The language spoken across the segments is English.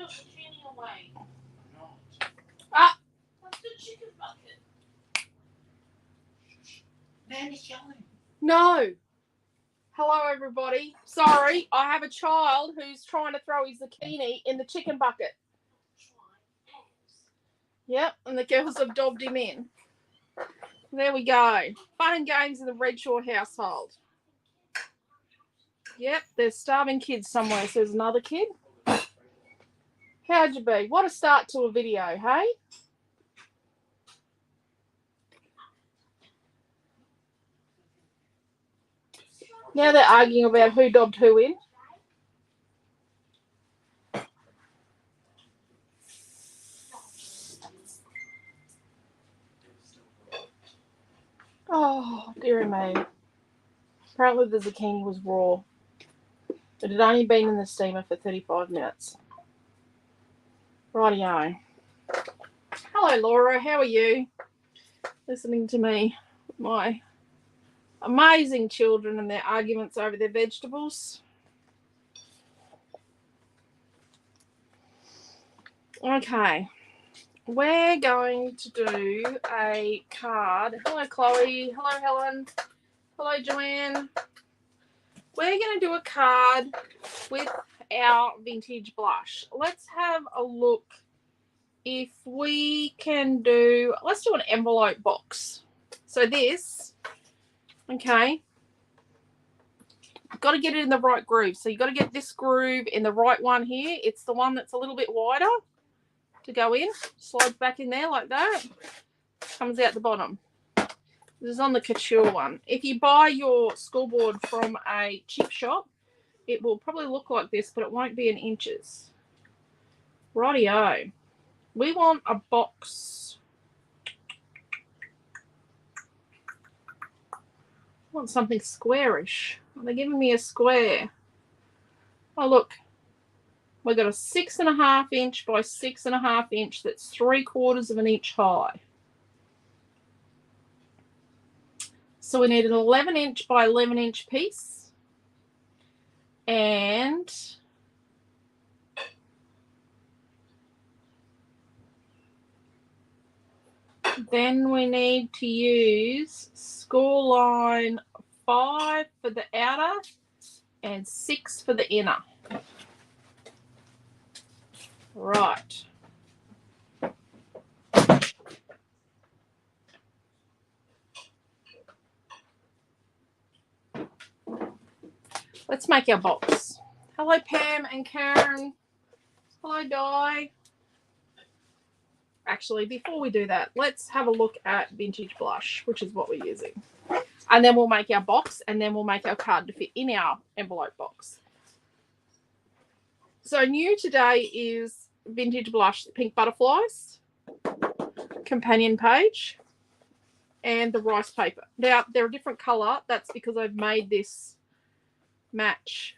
your bikini away. Not. Ah! That's the chicken bucket. Man is yelling. No. Hello, everybody. Sorry, I have a child who's trying to throw his zucchini in the chicken bucket. Yep, and the girls have dobbed him in. There we go. Fun and games in the Redshaw household. Yep, there's starving kids somewhere. So there's another kid. How'd you be? What a start to a video, hey? Now they're arguing about who dobbed who in. Oh, dearie me. Apparently the zucchini was raw. It had only been in the steamer for 35 minutes. Rightio. Hello, Laura. How are you? Listening to me. My amazing children and their arguments over their vegetables. Okay. We're going to do a card. Hello, Chloe. Hello, Helen. Hello, Joanne. We're going to do a card with our vintage blush. Let's have a look if we can do, let's do an envelope box. So this, okay, got to get it in the right groove. So you've got to get this groove in the right one here. It's the one that's a little bit wider to go in. Slides back in there like that. Comes out the bottom. This is on the couture one. If you buy your scoreboard from a cheap shop, it will probably look like this, but it won't be in inches. Rightio. We want a box. I want something squarish. They're giving me a square. Oh, look. We've got a 6.5 inch by 6.5 inch that's 3/4 of an inch high. So we need an 11 inch by 11 inch piece. And then we need to use score line 5 for the outer and 6 for the inner. Right. Let's make our box. Hello, Pam and Karen. Hello, Di. Actually, before we do that, let's have a look at vintage blush, which is what we're using. And then we'll make our box, and then we'll make our card to fit in our envelope box. So new today is vintage blush, pink butterflies, companion page, and the rice paper. Now, they're a different colour. That's because I've made this match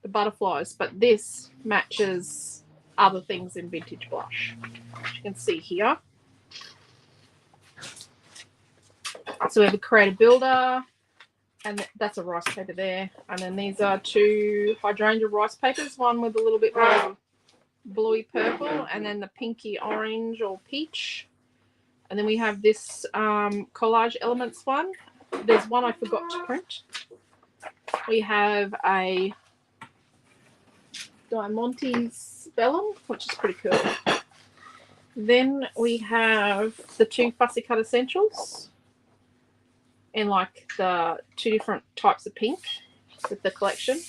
the butterflies, but this matches other things in vintage blush. You can see here. So we have a creative builder, and that's a rice paper there. And then these are 2 hydrangea rice papers, one with a little bit more bluey purple, and then the pinky orange or peach. And then we have this collage elements one. There's one I forgot to print. We have a Diamante's vellum, which is pretty cool. Then we have the 2 fussy cut essentials in like the 2 different types of pink with the collection.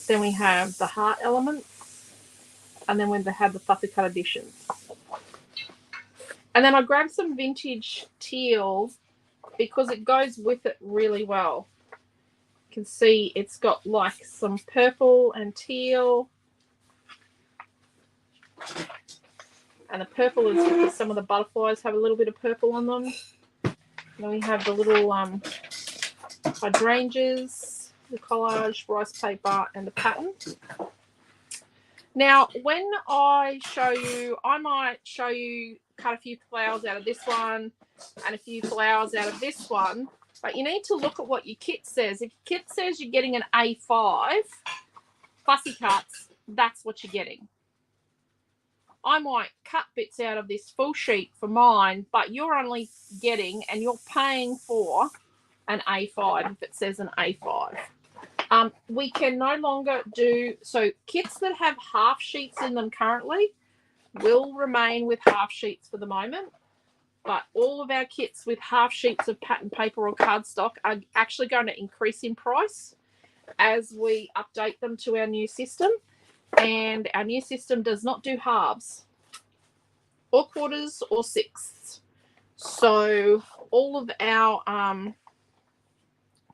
Then we have the heart elements, and then when they have the fussy cut editions. And then I grabbed some vintage teal because it goes with it really well. You can see it's got like some purple and teal. And the purple is because some of the butterflies have a little bit of purple on them. And then we have the little hydrangeas, the collage, rice paper, and the pattern. Now, when I show you, I might show you cut a few flowers out of this one and a few flowers out of this one. But you need to look at what your kit says. If your kit says you're getting an A5 fussy cuts, that's what you're getting. I might cut bits out of this full sheet for mine, but you're only getting, and you're paying for an A5 if it says an A5. We can no longer do, so kits that have half sheets in them currently will remain with half sheets for the moment, but all of our kits with half sheets of pattern paper or cardstock are actually going to increase in price as we update them to our new system. And our new system does not do halves or quarters or sixths. So all of our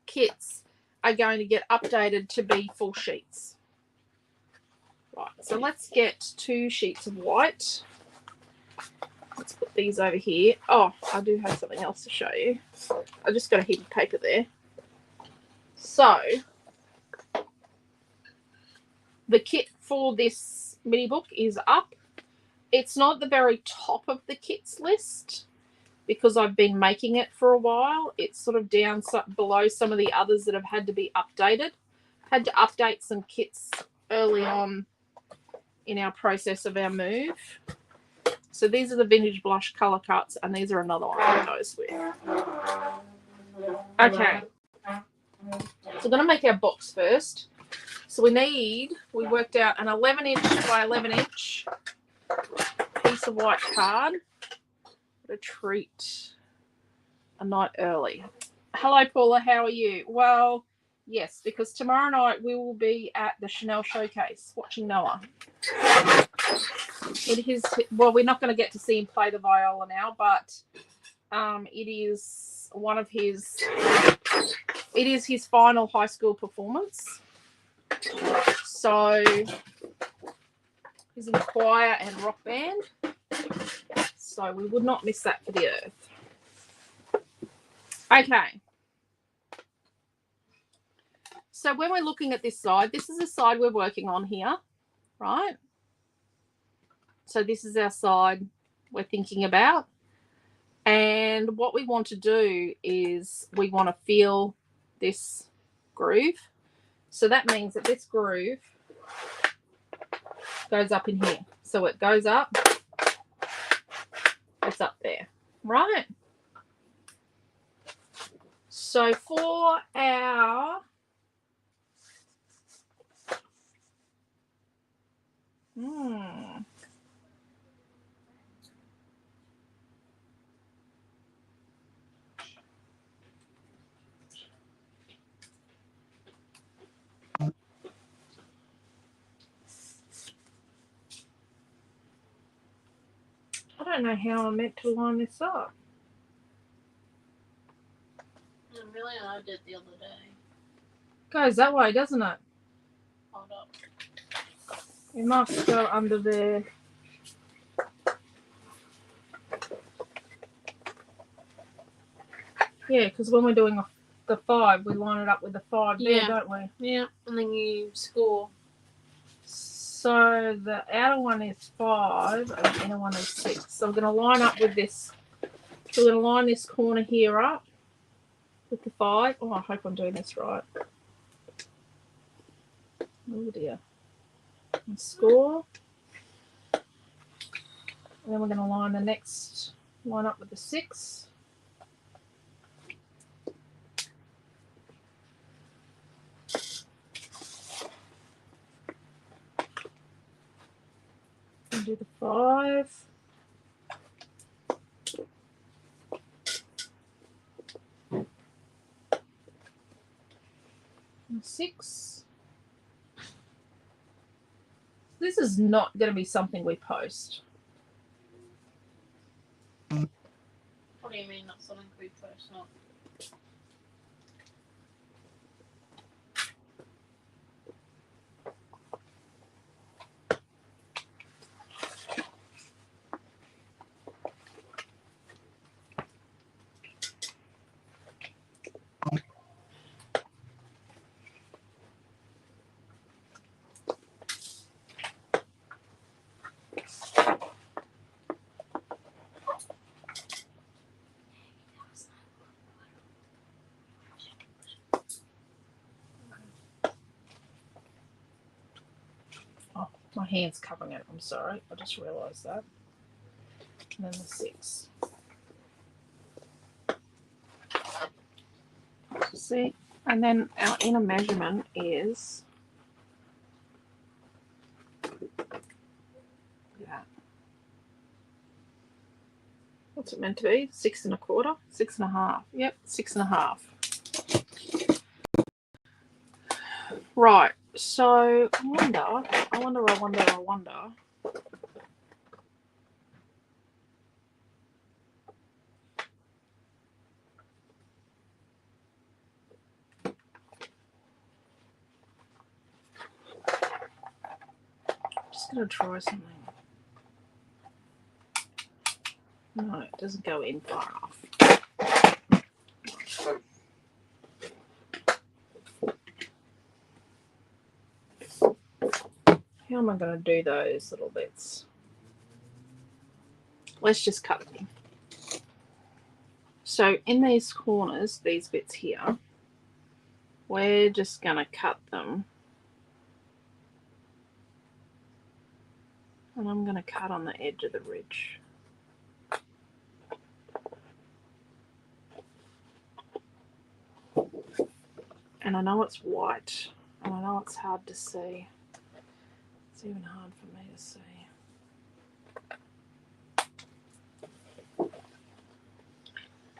kits are going to get updated to be full sheets. Right, so let's get 2 sheets of white. Let's put these over here. Oh, I do have something else to show you. I just got a heap of paper there. So the kit for this mini book is up. It's not the very top of the kits list because I've been making it for a while. It's sort of down below some of the others that have had to be updated. Had to update some kits early on in our process of our move. So these are the vintage blush color cuts, and these are another one that goes with. Okay. So we're going to make our box first. So we worked out an 11-inch by 11-inch piece of white card. What a treat. A night early. Hello, Paula. How are you? Well, yes, because tomorrow night we will be at the Chanel Showcase watching Noah. It is, well, we're not going to get to see him play the viola now, but it is one of his, it is his final high school performance. So he's in choir and rock band. So we would not miss that for the earth. Okay. So when we're looking at this side, this is the side we're working on here, right? So this is our side we're thinking about. And what we want to do is we want to feel this groove. So that means that this groove goes up in here. So it goes up, it's up there, right? So for our I don't know how I'm meant to line this up. Really, I did the other day. Goes that way, doesn't it? Hold up. It must go under there. Yeah, because when we're doing the 5, we line it up with the 5 there, don't we? Yeah, and then you score. So the outer one is 5 and the inner one is 6. So we're going to line up with this. So we're going to line this corner here up with the 5. Oh, I hope I'm doing this right. Oh dear. And score. And then we're going to line the next line up with the 6. And do the 5. And 6. This is not going to be something we post. What do you mean not something we post? Not. hand's covering it. I'm sorry. I just realised that. And then the 6. See? And then our inner measurement is that. What's it meant to be? 6 1/4? 6 1/2. Yep, 6 1/2. Right. So I wonder. Just gonna try something. No, it doesn't go in far enough. How am I going to do those little bits? Let's just cut them. So in these corners, these bits here, we're just going to cut them. And I'm going to cut on the edge of the ridge. And I know it's white, and I know it's hard to see. It's even hard for me to see.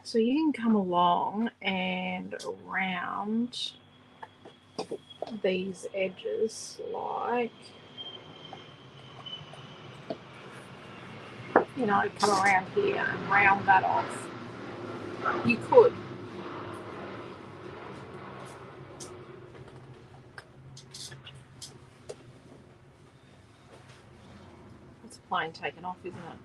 So you can come along and around these edges, like, you know, come around here and round that off. You could. It's a plane taken off, isn't it?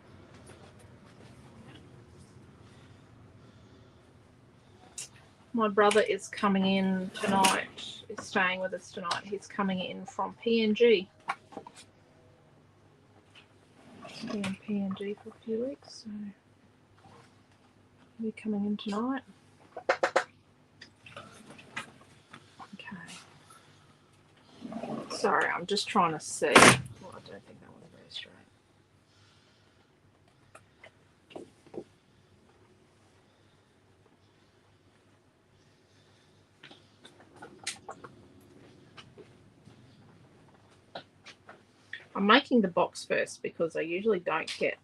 My brother is coming in tonight. Is staying with us tonight. He's coming in from PNG. He's been in PNG for a few weeks, so he'll be coming in tonight. Okay. Sorry, I'm just trying to see. Well, I don't think that was very straight. I'm making the box first because I usually don't get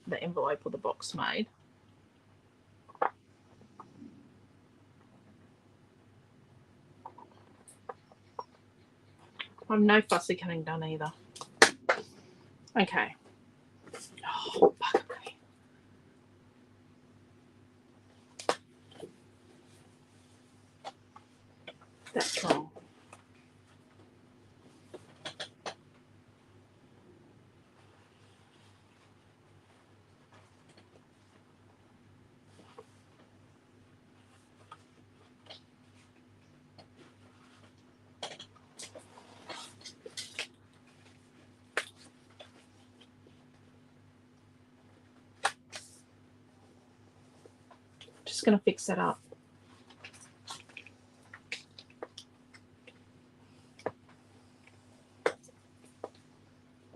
the envelope or the box made. I've no fussy cutting done either. Okay. Oh, bugger me. That's wrong. Just going to fix that up.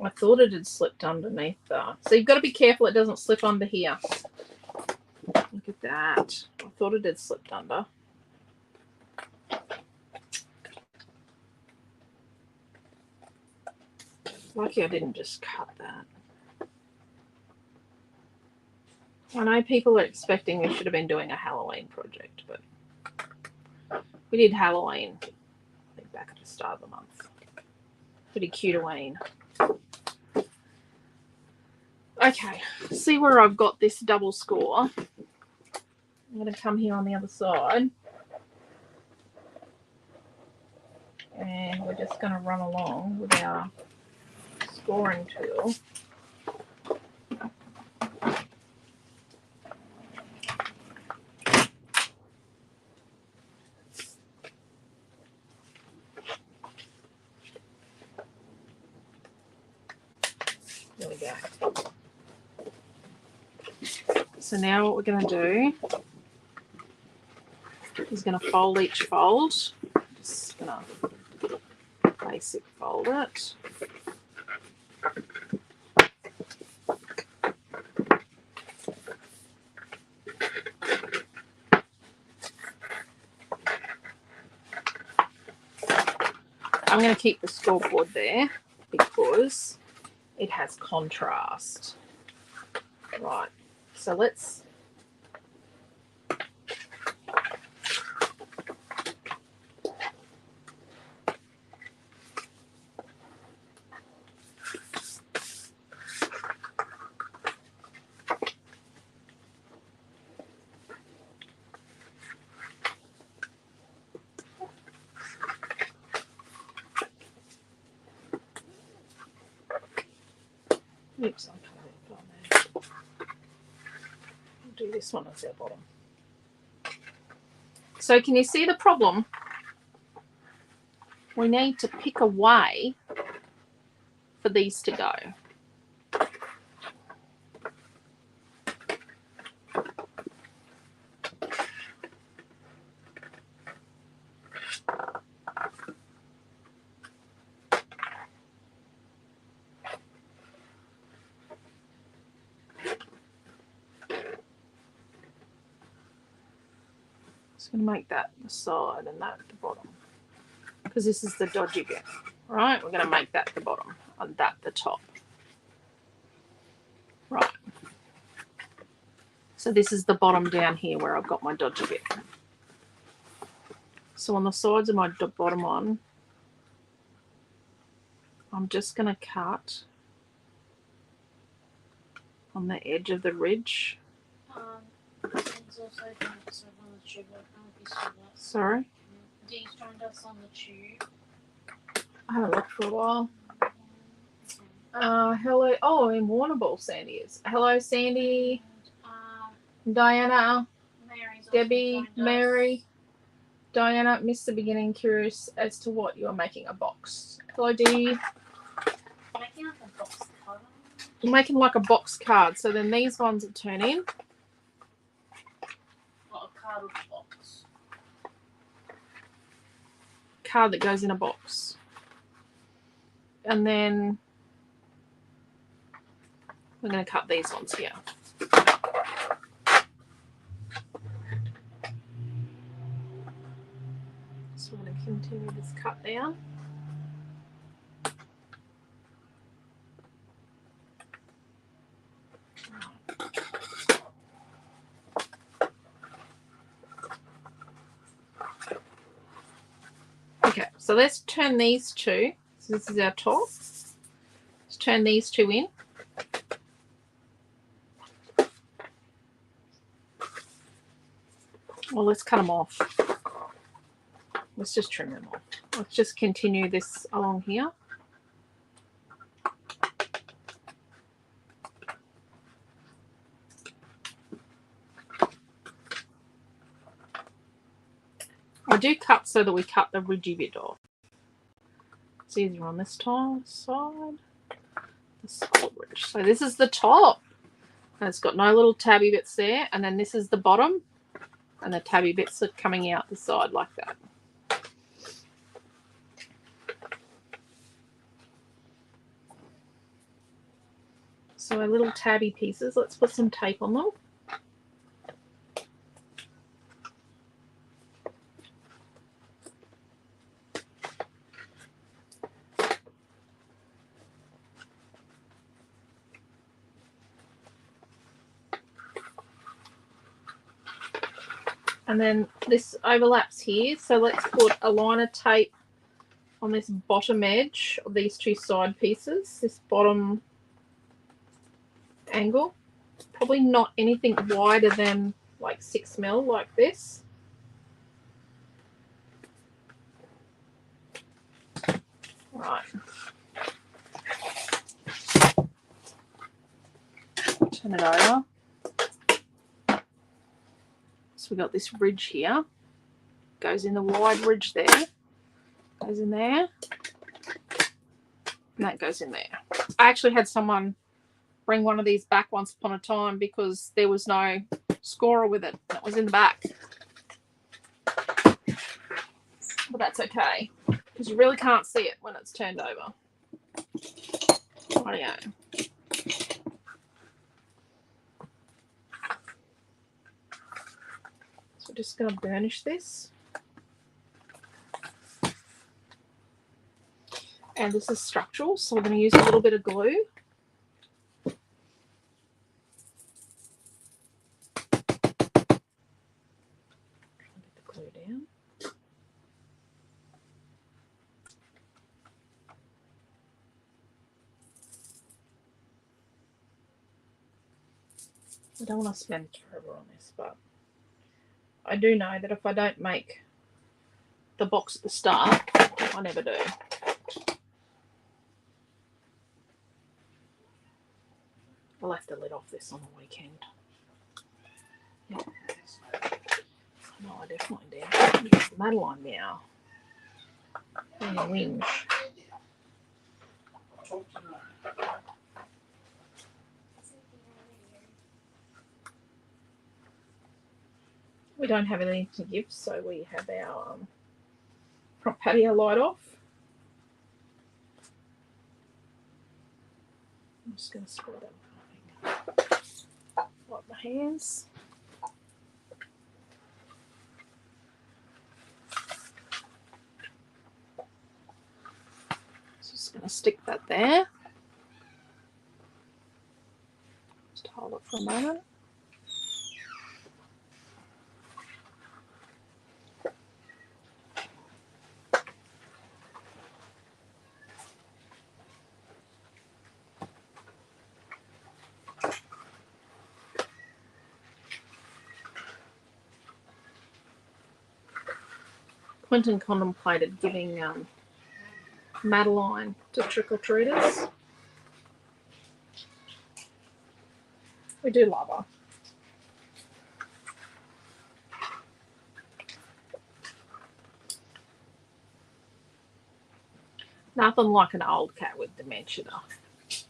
I thought it had slipped underneath there. So you've got to be careful it doesn't slip under here. Look at that. I thought it had slipped under. Lucky I didn't just cut that. I know people are expecting we should have been doing a Halloween project, but we did Halloween, I think, back at the start of the month. Pretty cute-a-ween. Okay, see where I've got this double score. I'm going to come here on the other side. And we're just going to run along with our scoring tool. There we go. So now what we're going to do is going to fold each fold. Just going to basic fold it. I'm going to keep the scoreboard there because it has contrast. Right, so let's oops, I'll do this one as our bottom. So can you see the problem? We need to pick a way for these to go. Just going to make that the side and that the bottom, because this is the dodgy bit, right? We're going to make that the bottom and that the top. Right. So this is the bottom down here where I've got my dodgy bit. So on the sides of my bottom one, I'm just going to cut on the edge of the ridge. Sorry? Dee's joined us on the tube. I haven't looked for a while. Hello. Oh, in Warrnambool, Sandy is. Hello, Sandy. Diana. Mary's Debbie. Mary. Diana, missed the beginning. Curious as to what you are making a box. Hello, Dee. Making like a box cover. We're making like a box card. So then these ones will turn in. Not a cardboard box. Card that goes in a box. And then we're going to cut these ones here. So we're going to continue this cut down. Okay, so let's turn these two. So this is our top. Let's turn these two in. Well, let's cut them off. Let's just trim them off. Let's just continue this along here. I do cut so that we cut the ridgy bit off. It's easier on this side. The solid ridge. So this is the top. And it's got no little tabby bits there. And then this is the bottom. And the tabby bits are coming out the side like that. So our little tabby pieces, let's put some tape on them. And then this overlaps here, so let's put a line of tape on this bottom edge of these two side pieces, this bottom angle. Probably not anything wider than like 6 mil like this. Right. Turn it over. So we've got this ridge here. Goes in the wide ridge there. Goes in there. And that goes in there. I actually had someone bring one of these back once upon a time because there was no scorer with it. That was in the back. But that's okay. Because you really can't see it when it's turned over. Rightio. So we're just going to burnish this. And this is structural, so we're going to use a little bit of glue. Get the glue down. I don't want to spend forever on this, but I do know that if I don't make the box at the start, I never do. I'll have to let off this on the weekend. Yeah. No, I definitely did. Madeline now. Whinge. We don't have anything to give, so we have our front patio light off. I'm just going to spread it. Wipe my hands. Just going to stick that there. Just hold it for a moment. Quentin contemplated giving Madeline to trick-or-treaters. We do love her. Nothing like an old cat with dementia to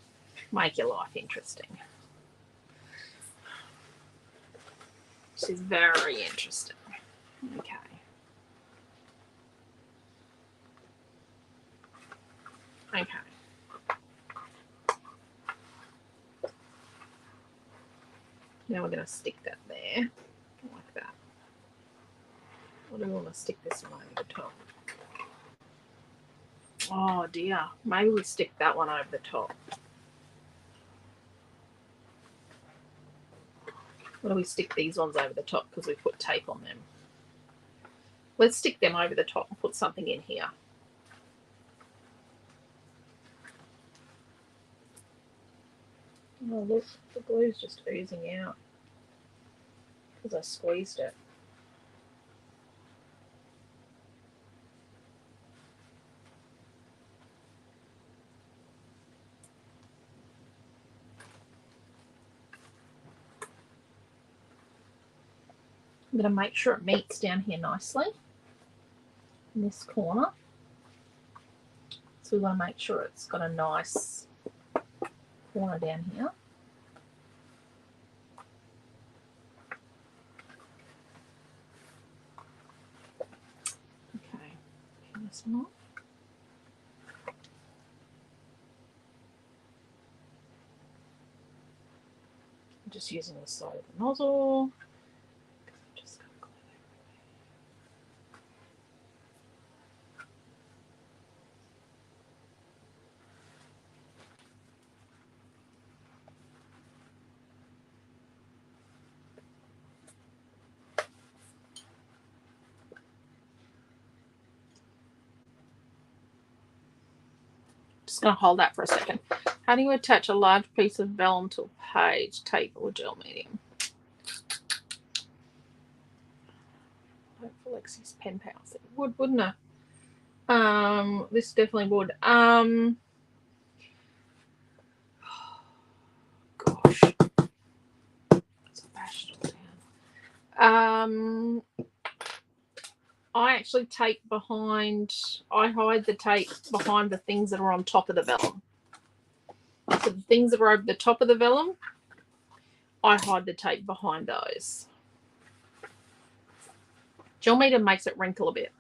make your life interesting. She's very interesting. Okay. Okay. Now we're going to stick that there, like that. Or do we want to stick this one over the top? Oh dear. Maybe we stick that one over the top. Or do we stick these ones over the top because we put tape on them? Let's stick them over the top and put something in here. Oh look, the glue's just oozing out because I squeezed it. I'm going to make sure it meets down here nicely in this corner. So we want to make sure it's got a nice corner down here. Okay, turn this one off. I'm just using the side of the nozzle. Just got glue Just going to hold that for a second. How do you attach a large piece of vellum to a page, tape or gel medium? Hope for Lexi's pen pals. It would, wouldn't it? This definitely would. Gosh. It's bashed all down. I actually tape behind, I hide the tape behind the things that are on top of the vellum. So the things that are over the top of the vellum, I hide the tape behind those. Gel medium makes it wrinkle a bit.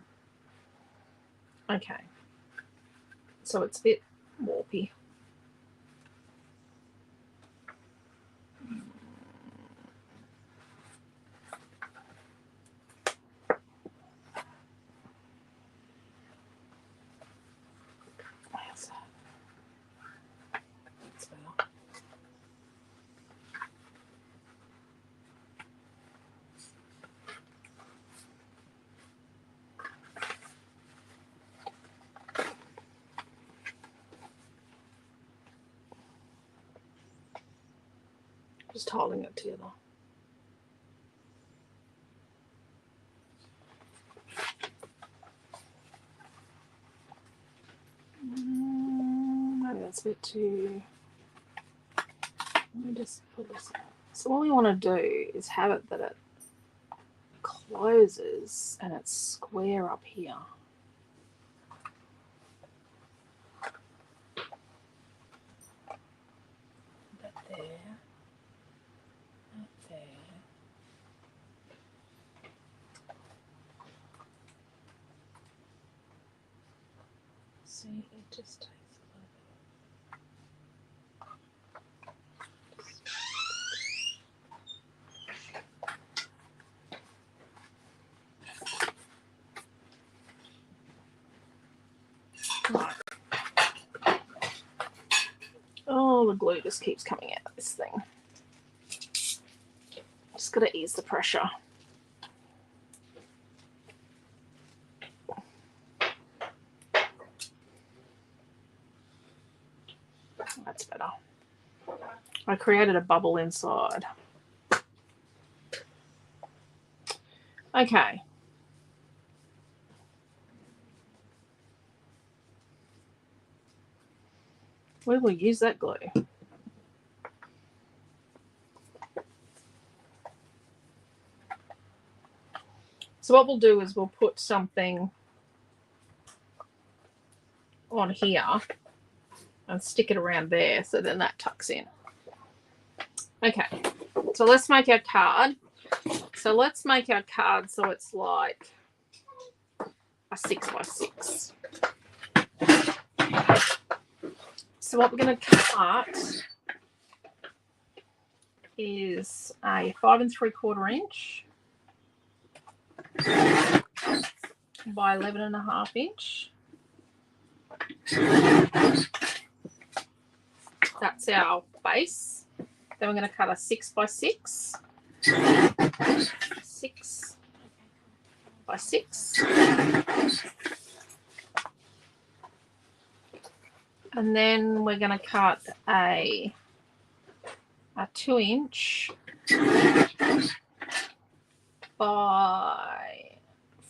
Okay. So it's a bit warpy. Just holding it together. Maybe that's a bit too... Let me just put this out. So all we want to do is have it that it closes and it's square up here. That there. That there. See, it just takes a little bit. Right. Oh, the glue just keeps coming out of this thing. Just got to ease the pressure. That's better. I created a bubble inside. Okay. We will use that glue. So what we'll do is we'll put something on here and stick it around there so then that tucks in. Okay, so let's make our card. So let's make our card so it's like a 6x6. So what we're going to cut is a 5 3/4 inch by 11.5 inch. That's our base. Then we're going to cut a 6x6. 6x6. And then we're going to cut a 2 inch by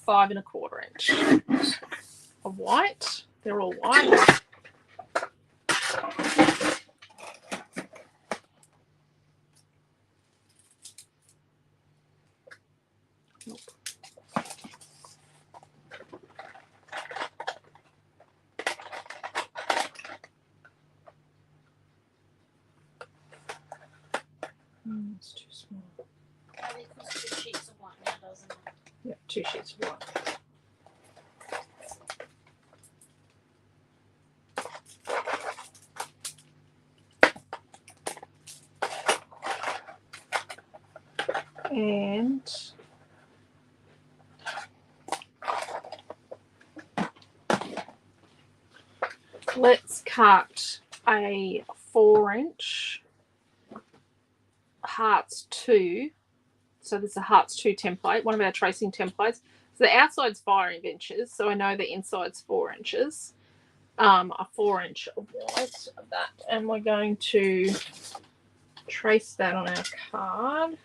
5 1/4 inch of white. They're all white. Nope. It's too small. That equals 2 sheets of white now, doesn't it? Yeah, 2 sheets of white. And let's cut a 4 inch Hearts 2. So this is a Hearts 2 template, one of our tracing templates. So the outside's 5 inches, so I know the inside's 4 inches. A 4 inch of white of that, and we're going to trace that on our card.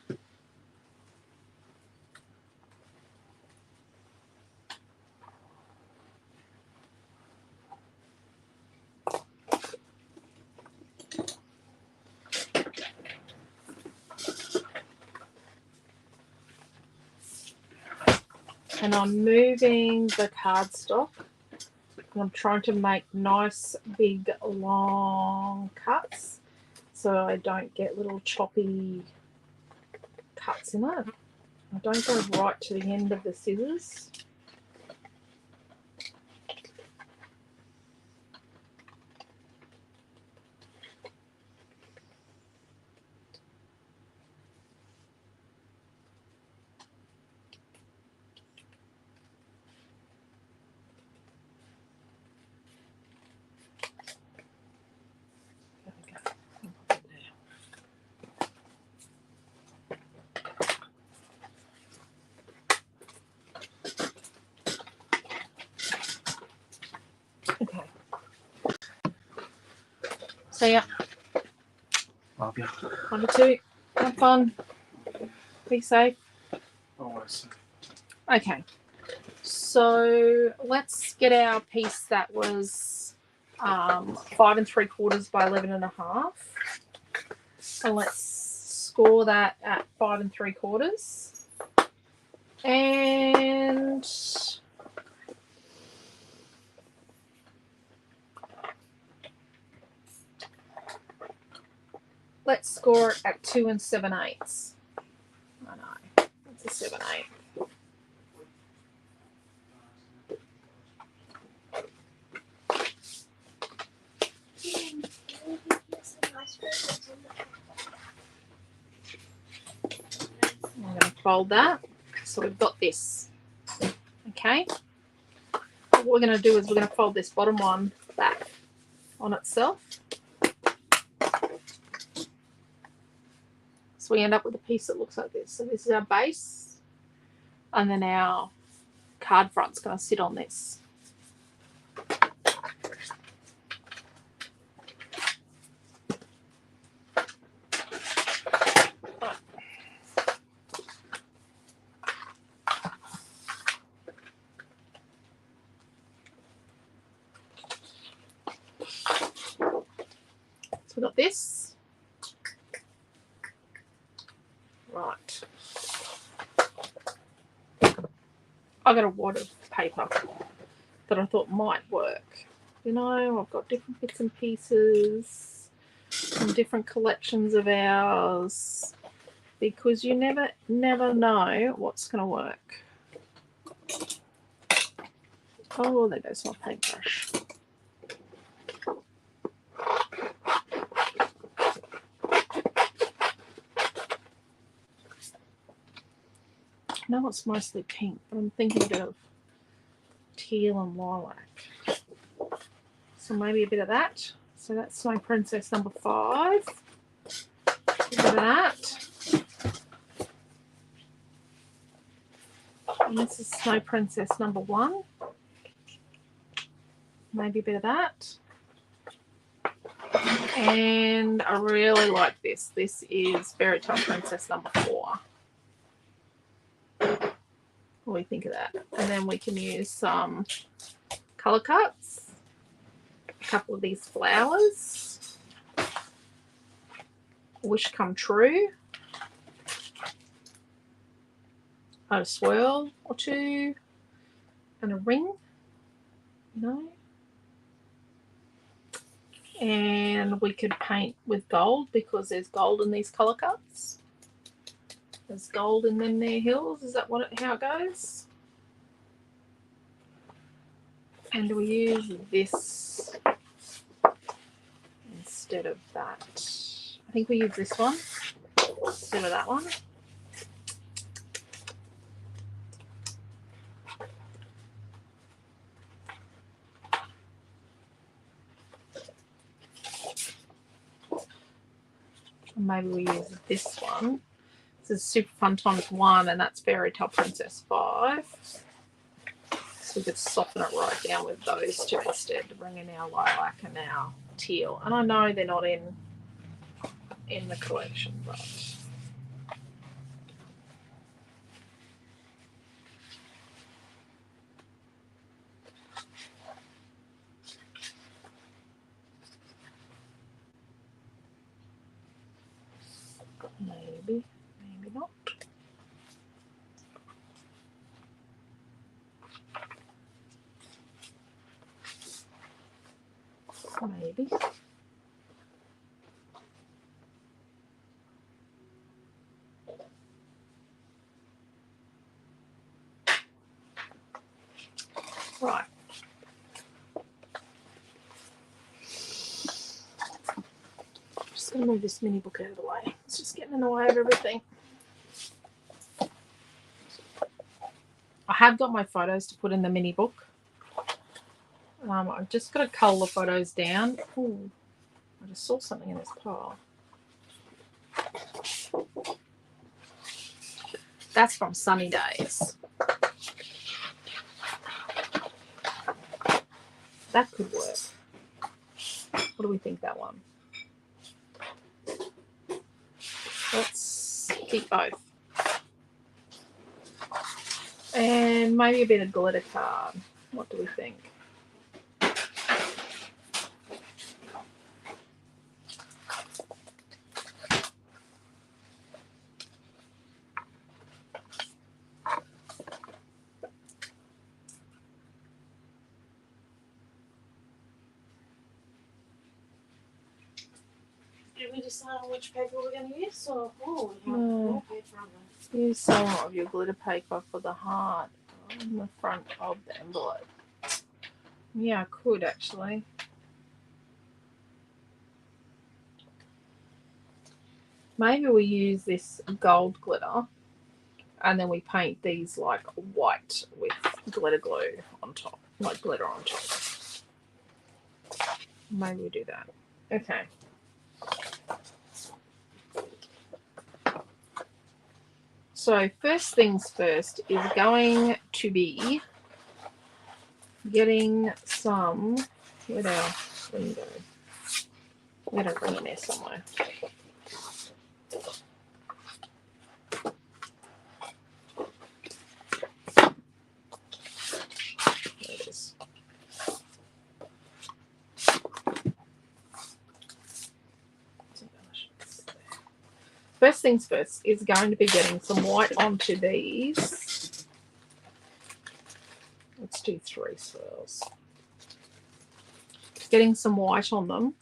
And I'm moving the cardstock. I'm trying to make nice, big, long cuts so I don't get little choppy cuts in it. I don't go right to the end of the scissors. Okay. So yeah. Love you. 1 2. Have fun. Be safe. Always. Okay. So let's get our piece that was 5 3/4 by 11.5, and let's score that at 5 3/4. And let's score it at 2 7/8. I know, it's a 7/8. I'm going to fold that. So we've got this. Okay. What we're going to do is we're going to fold this bottom one back on itself. So we end up with a piece that looks like this. So this is our base, and then our card front's going to sit on this. So we've got this. Right. I got a wad of paper that I thought might work. You know, I've got different bits and pieces from different collections of ours, because you never know what's going to work. Oh, there goes my paintbrush. No, it's mostly pink, but I'm thinking a bit of teal and lilac. So maybe a bit of that. So that's Snow Princess number 5. A bit of that. And this is Snow Princess number 1. Maybe a bit of that. And I really like this. This is Fairy Tale Princess number 4. What do we think of that? And then we can use some colour cuts, a couple of these flowers, Wish Come True, a swirl or two, and a ring, and we could paint with gold because there's gold in these colour cuts. There's gold in them there hills. Is that how it goes? And do we use this instead of that? I think we use this one instead of that one. Or maybe we use this one. This is Super Fun Times 1, and that's Fairy Tale Princess 5. So we could soften it right down with those two instead to bring in our lilac and our teal. And I know they're not in the collection, but maybe not. Maybe. Right. Just going to move this mini book out of the way. It's just getting in the way of everything. I have got my photos to put in the mini book. I've just got to cull the photos down. Ooh, I just saw something in this pile. That's from Sunny Days. That could work. What do we think that one? Let's keep both. And maybe a bit of glitter card. What do we think? Did we decide on which paper we're going to use? Or, oh, we have No. more paper on there. Use some of your glitter paper for the heart on the front of the envelope. Yeah, I could actually. Maybe we use this gold glitter and then we paint these like white with glitter glue on top, like glitter on top. Maybe we do that. Okay. So first things first is going to be getting some, where'd our ring go? We had a ring in there somewhere. There it is. First things first is going to be getting some white onto these. Let's do 3 swirls. Getting some white on them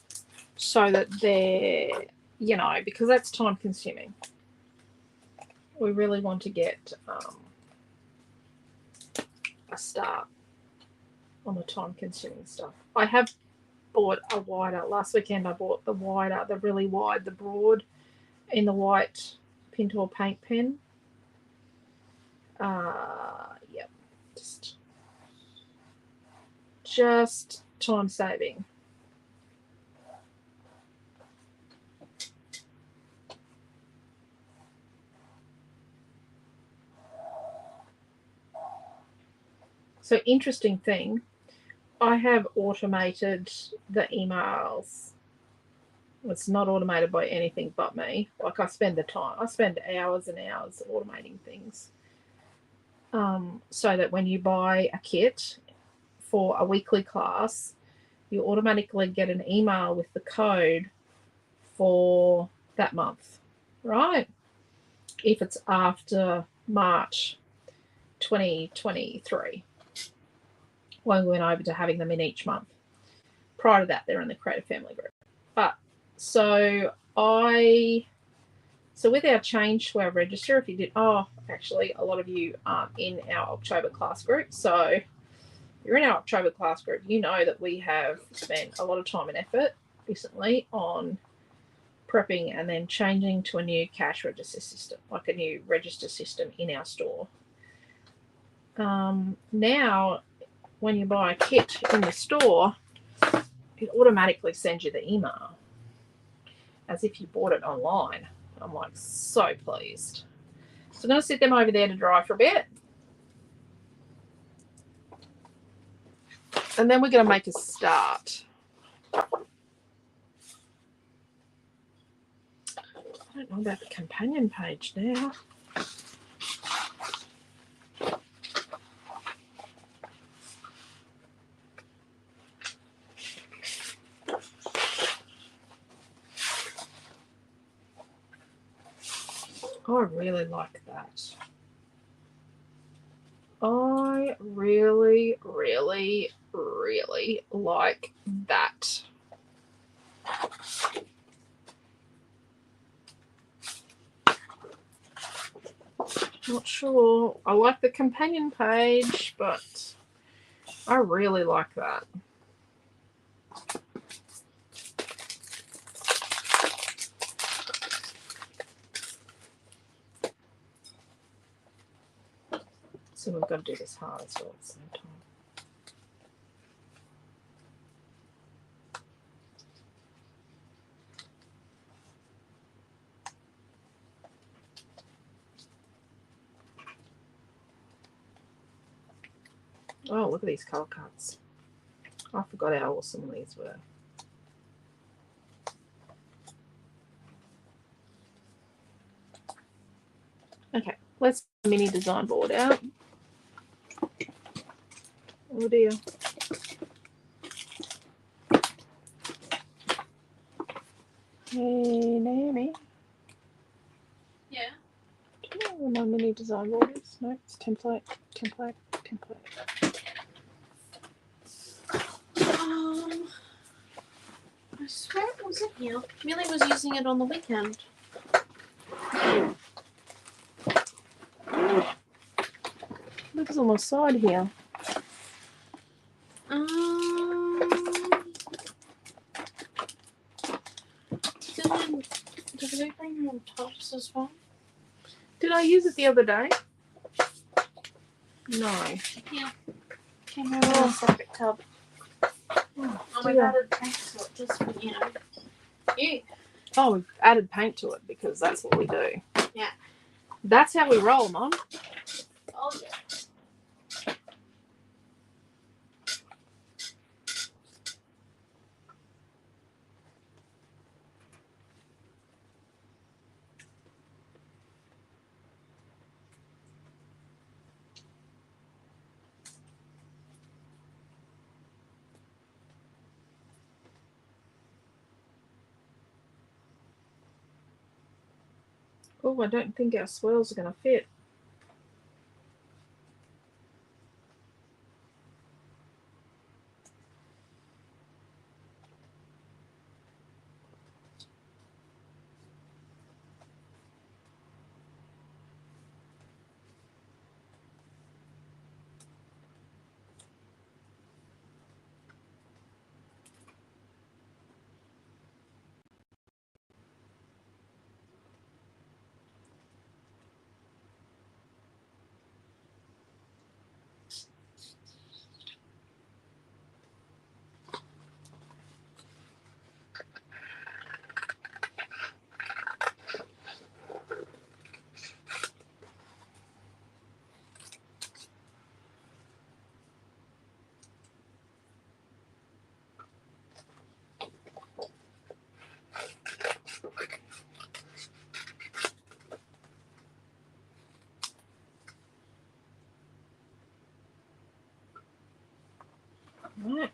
so that they're, you know, because that's time consuming. We really want to get a start on the time consuming stuff. I have bought a wider. Last weekend I bought the wider, the really wide, the broad in the white Pintor paint pen. Yep, just time saving. So interesting thing, I have automated the emails. It's not automated by anything but me. Like I spend the time. I spend hours and hours automating things. So that when you buy a kit for a weekly class, you automatically get an email with the code for that month, right? If it's after March 2023, when we went over to having them in each month. Prior to that, they're in the Creative Family Group. But so with our change to our register, if you did, actually, a lot of you aren't in our October class group. So if you're in our October class group, you know that we have spent a lot of time and effort recently on prepping and then changing to a new cash register system, like a new register system in our store. Now, when you buy a kit in the store, it automatically sends you the email as if you bought it online. I'm like so pleased. So I'm going to sit them over there to dry for a bit. And then we're going to make a start. I don't know about the companion page now. I really like that. I really, really, really like that. Not sure. I like the companion page, but I really like that. So we've got to do this hard as well at the same time. Oh, look at these colour cards. I forgot how awesome these were. Okay, let's get the mini design board out. Oh dear. Hey, Naomi. Yeah. Do you know where my mini design board is? No, it's template, template, template. I swear it was in here. Millie was using it on the weekend. Look, it's on my side here. Did we bring her on touches as well? Did I use it the other day? No. Yeah. Came over in a separate tub. Oh, We've added paint to it just for, you know. You. Oh, we've added paint to it because that's what we do. Yeah. That's how we roll, Mum. Oh, yeah. Oh, I don't think our swirls are going to fit. Right.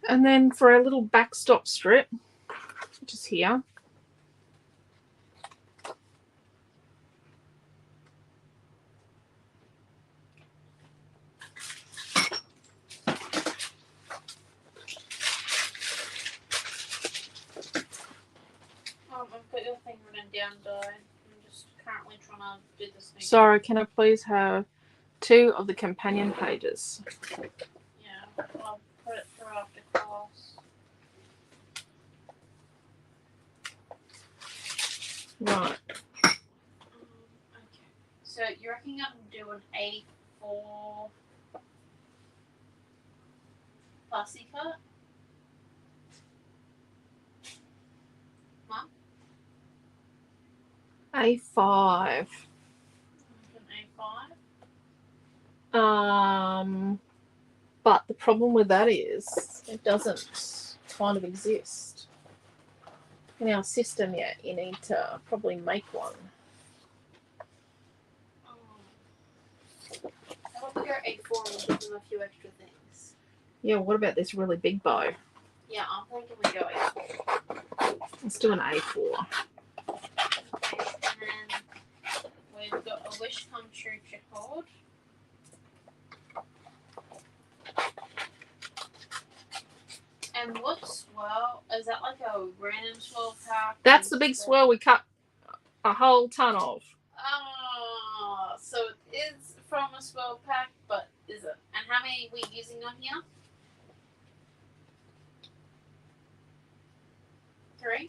And then for our little backstop strip, which is here, I've got your thing written down, Di. I'm just currently trying to do this thing. sorry, can I please have 2 of the companion pages? Yeah, I'll put it through after class. Right. Okay. So you reckon I can do an A4 fussy cut? Mum? A5. An But the problem with that is it doesn't kind of exist in our system yet. You need to probably make one. A5. How about we go A4 and we'll give them a few extra things? Yeah, what about this really big bow? Yeah, I'm thinking we go A4. Let's do an A4. Okay, and then we've got a wish come true chipboard. And what swirl a random swirl pack? That's the big swirl we cut a whole ton of. Oh, so it is from a swirl pack, but is it? And how many are we using on here? 3?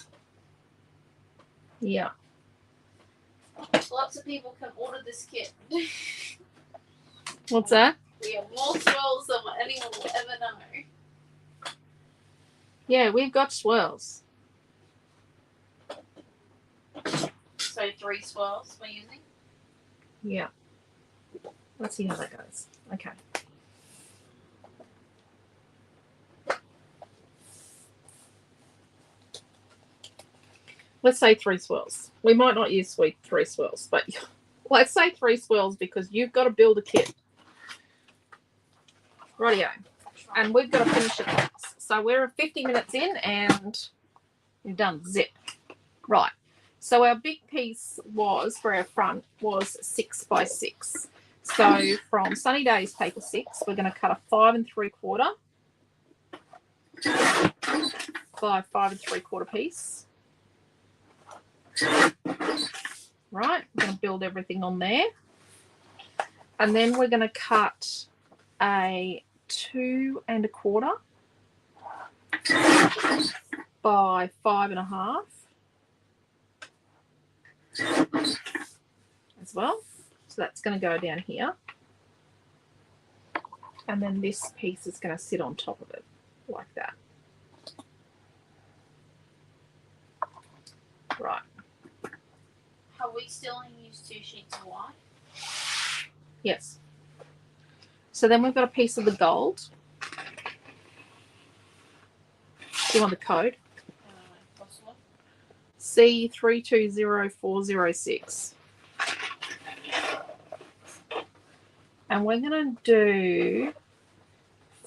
Yeah. Lots of people can order this kit. What's that? We have more swirls than what anyone will ever know. Yeah, we've got swirls. So 3 swirls we're using? Yeah. Let's see how that goes. Okay. Let's say 3 swirls. We might not use 3 swirls, but let's say 3 swirls because you've got to build a kit. Rightio. And we've got to finish it. So we're 50 minutes in and we've done zip. Right. So our big piece was, for our front, was 6 by 6. So from Sunny Days paper 6, we're going to cut a 5 3/4 by 5 3/4 piece. Right, we're going to build everything on there. And then we're going to cut a 2 1/4 by 5 1/2 as well. So that's going to go down here. And then this piece is going to sit on top of it like that. Right. Have we still only used 2 sheets of white? Yes. So then we've got a piece of the gold. Do you want the code? Possibly. C320406. And we're going to do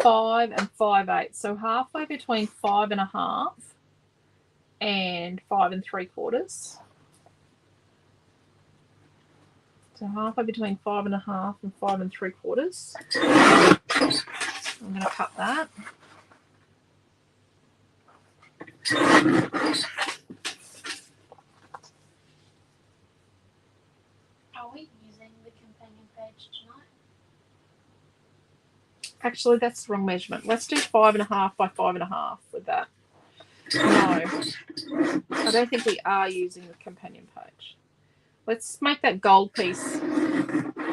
5 5/8. So halfway between 5 1/2 and 5 3/4. So halfway between 5 1/2 and 5 3/4. I'm going to cut that. Are we using the companion page tonight? Actually, that's the wrong measurement. Let's do 5 1/2 by 5 1/2 with that. No, I don't think we are using the companion page. Let's make that gold piece 5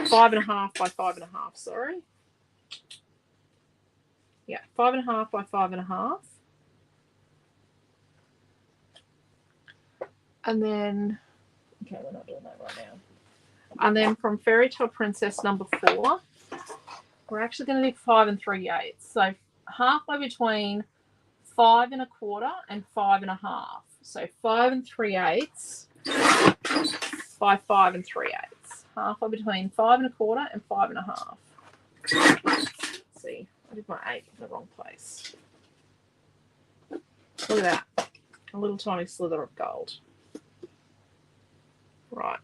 1/2 by 5 1/2. Sorry. Yeah, 5 1/2 by 5 1/2. And then, okay, we're not doing that right now. And then from Fairy Tale Princess number 4, we're actually going to do 5 3/8. So halfway between 5 1/4 and 5 1/2. So 5 3/8 by 5 3/8. Halfway between 5 1/4 and 5 1/2. Let's see, I did my 8 in the wrong place. Look at that. A little tiny slither of gold. Right.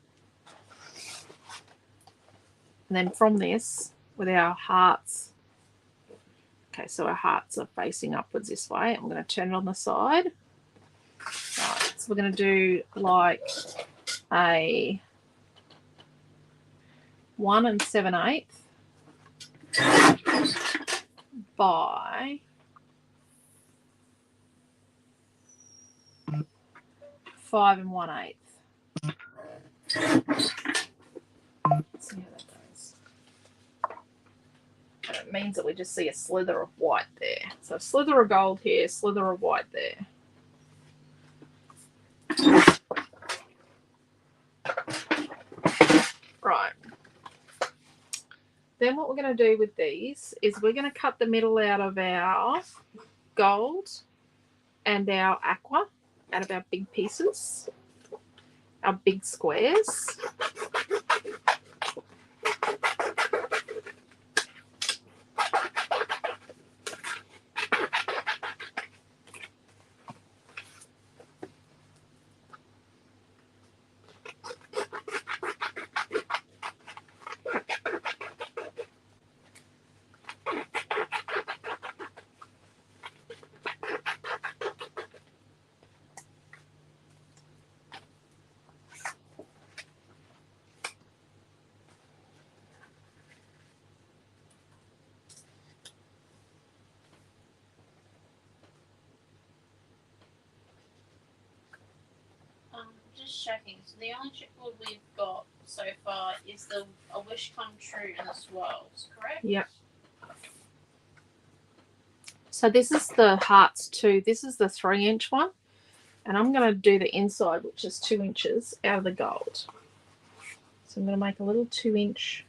And then from this, with our hearts, okay, so our hearts are facing upwards this way. I'm going to turn it on the side. Right, so we're going to do like a 1 7/8 by 5 1/8. Let's see how that goes. And it means that we just see a slither of white there. So a slither of gold here, slither of white there. Right. Then what we're going to do with these is we're going to cut the middle out of our gold and our aqua, out of our big pieces, our big squares. just checking. So the only chipboard we've got so far is the A Wish Come True and the Swirls, correct? Yep. So this is the hearts 2. This is the 3-inch one. And I'm going to do the inside, which is 2 inches, out of the gold. So I'm going to make a little 2-inch.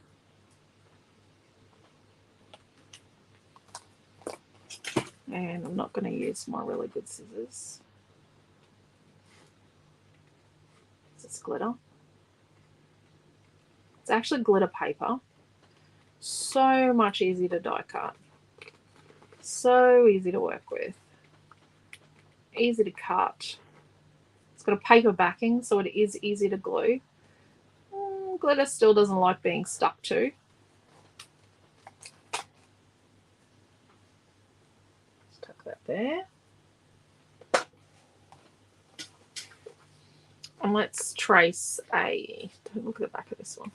And I'm not going to use my really good scissors. It's glitter. It's actually glitter paper. So much easier to die cut. So easy to work with. Easy to cut. It's got a paper backing, so it is easy to glue. Glitter still doesn't like being stuck to. Tuck that there. And let's trace a, don't look at the back of this one.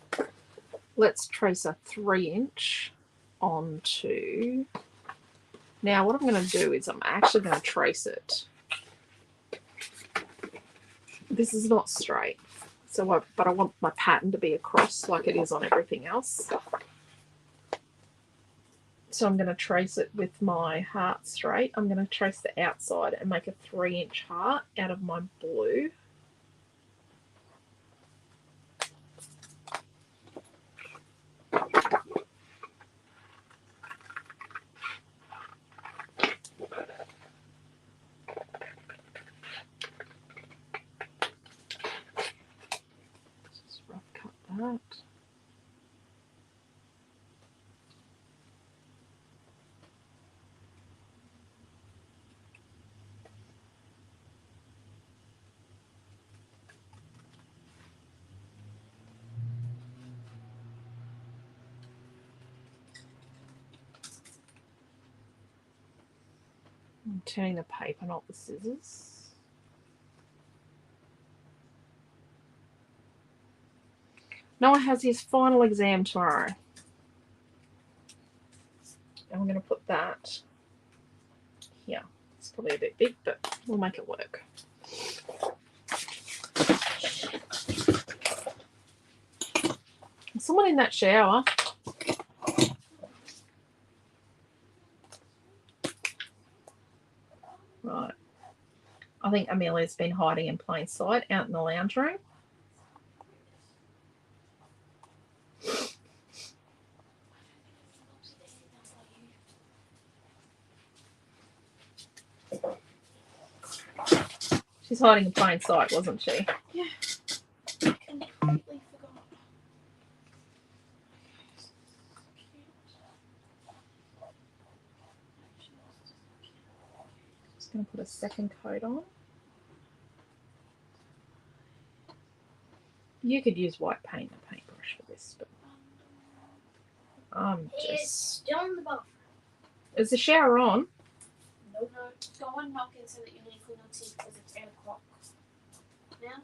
Let's trace a 3-inch onto, now what I'm going to do is I'm actually going to trace it. This is not straight, so but I want my pattern to be across like it is on everything else. So I'm going to trace it with my heart straight. I'm going to trace the outside and make a 3-inch heart out of my blue. Just rough cut that. I'm turning the paper, not the scissors. Noah has his final exam tomorrow. And I'm going to put that here. It's probably a bit big, but we'll make it work. Is someone in that shower? Right. I think Amelia's been hiding in plain sight out in the lounge room. She's hiding in plain sight, wasn't she? Yeah. Completely forgot. Just going to put a second coat on. You could use white paint and a paintbrush for this, but I'm It's just... still in the bathroom. Is the shower on? No, go and knock it so that you need clean your teeth because it's 8 o'clock. Now?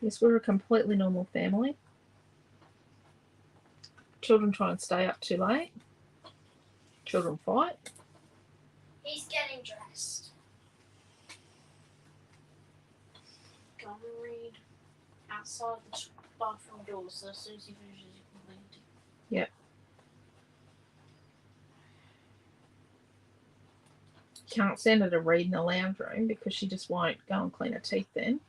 Yes, we're a completely normal family. Children try and stay up too late. Children fight. He's getting dressed. Go and read outside the bathroom door so as soon as you finish you can clean it. Yep. Can't send her to read in the lounge room because she just won't go and clean her teeth then.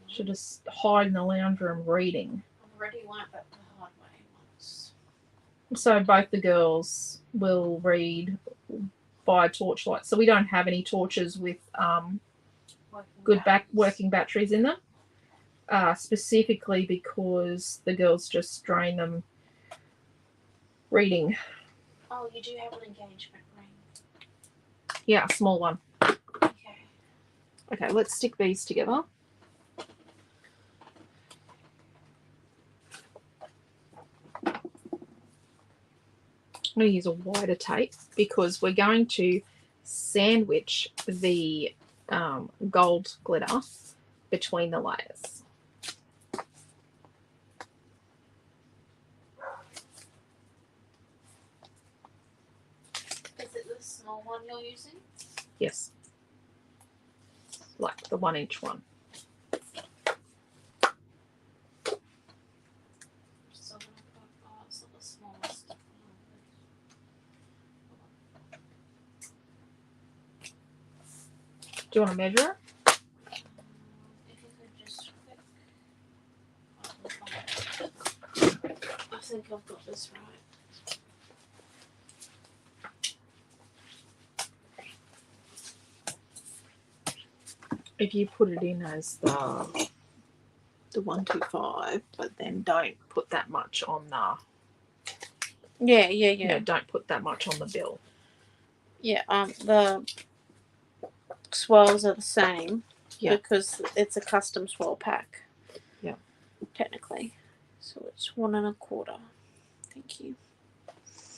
She'll just hide in the lounge room reading. I've already went back the hard way once. So both the girls will read by torchlight. So we don't have any torches with working batteries in them. Specifically because the girls just drain them reading. Oh, you do have an engagement ring. Yeah, a small one. Okay. Okay, let's stick these together. I'm going to use a wider tape because we're going to sandwich the gold glitter between the layers. small one you're using? Yes. Like the 1-inch one. So I'm gonna put, it's not the smallest. Do you want to measure it? If you could just quick. I think I've got this right. If you put it in as the 125, but then don't put that much on the Yeah. don't put that much on the bill. Yeah, the swirls are the same. Yeah. Because it's a custom swirl pack. Yeah. Technically. So it's 1 1/4. Thank you.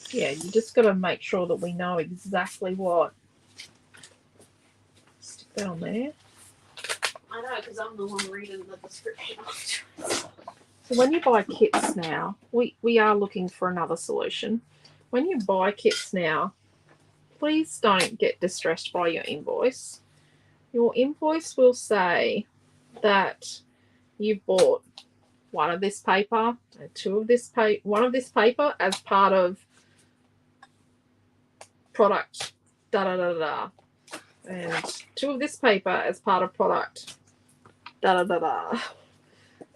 Yeah, you just got to make sure that we know exactly what. Stick that on there. I know, because I'm the one reading the description. So when you buy kits now, we are looking for another solution. When you buy kits now, please don't get distressed by your invoice. Your invoice will say that you bought one of this paper, one of this paper as part of product da da da da, and 2 of this paper as part of product da da da da.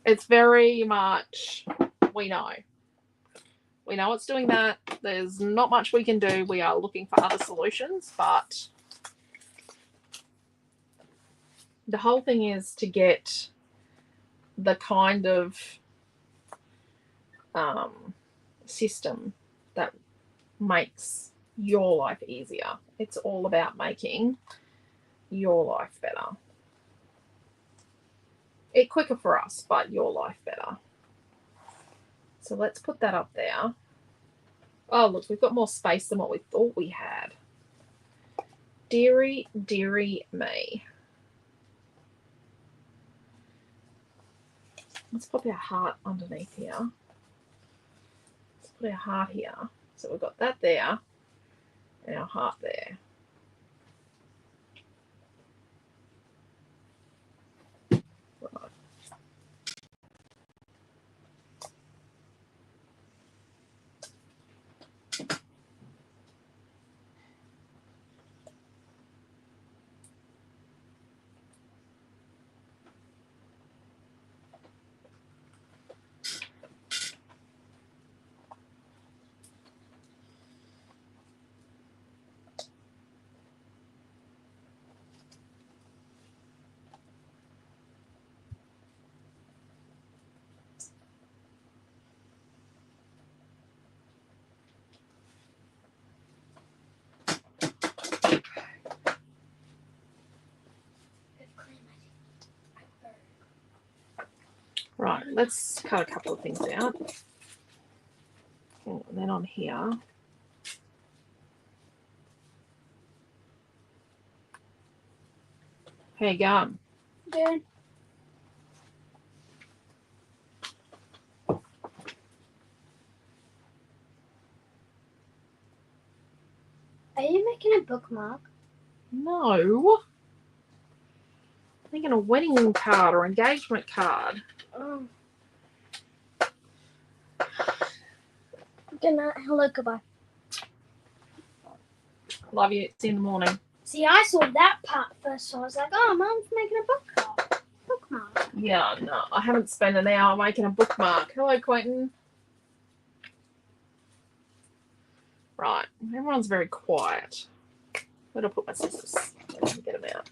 It's very much, we know it's doing that. There's not much we can do. We are looking for other solutions, but the whole thing is to get the kind of system that makes your life easier. It's all about making your life better. It's quicker for us, but your life better. So let's put that up there. Oh, look, we've got more space than what we thought we had. Deary, deary me. Let's put our heart underneath here. Let's put our heart here. So we've got that there and our heart there. Right. Right, let's cut a couple of things out. And then on here, how you going? Good. Are you making a bookmark? No. I'm thinking a wedding card or engagement card. Oh. Good night. Hello, goodbye. Love you. See you in the morning. See, I saw that part first, so I was like, oh, Mum's making a bookmark. Yeah, no, I haven't spent an hour making a bookmark. Hello, Quentin. Right, everyone's very quiet. Where do I put my scissors? Let me get them out.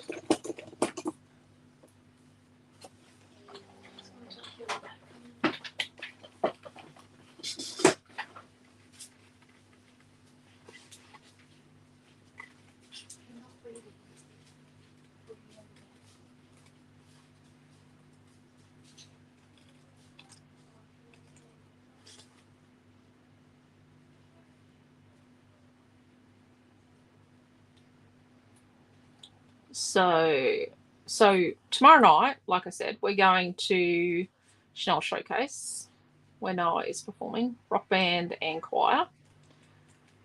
So tomorrow night, like I said, we're going to Chanel Showcase where Noah is performing, rock band and choir.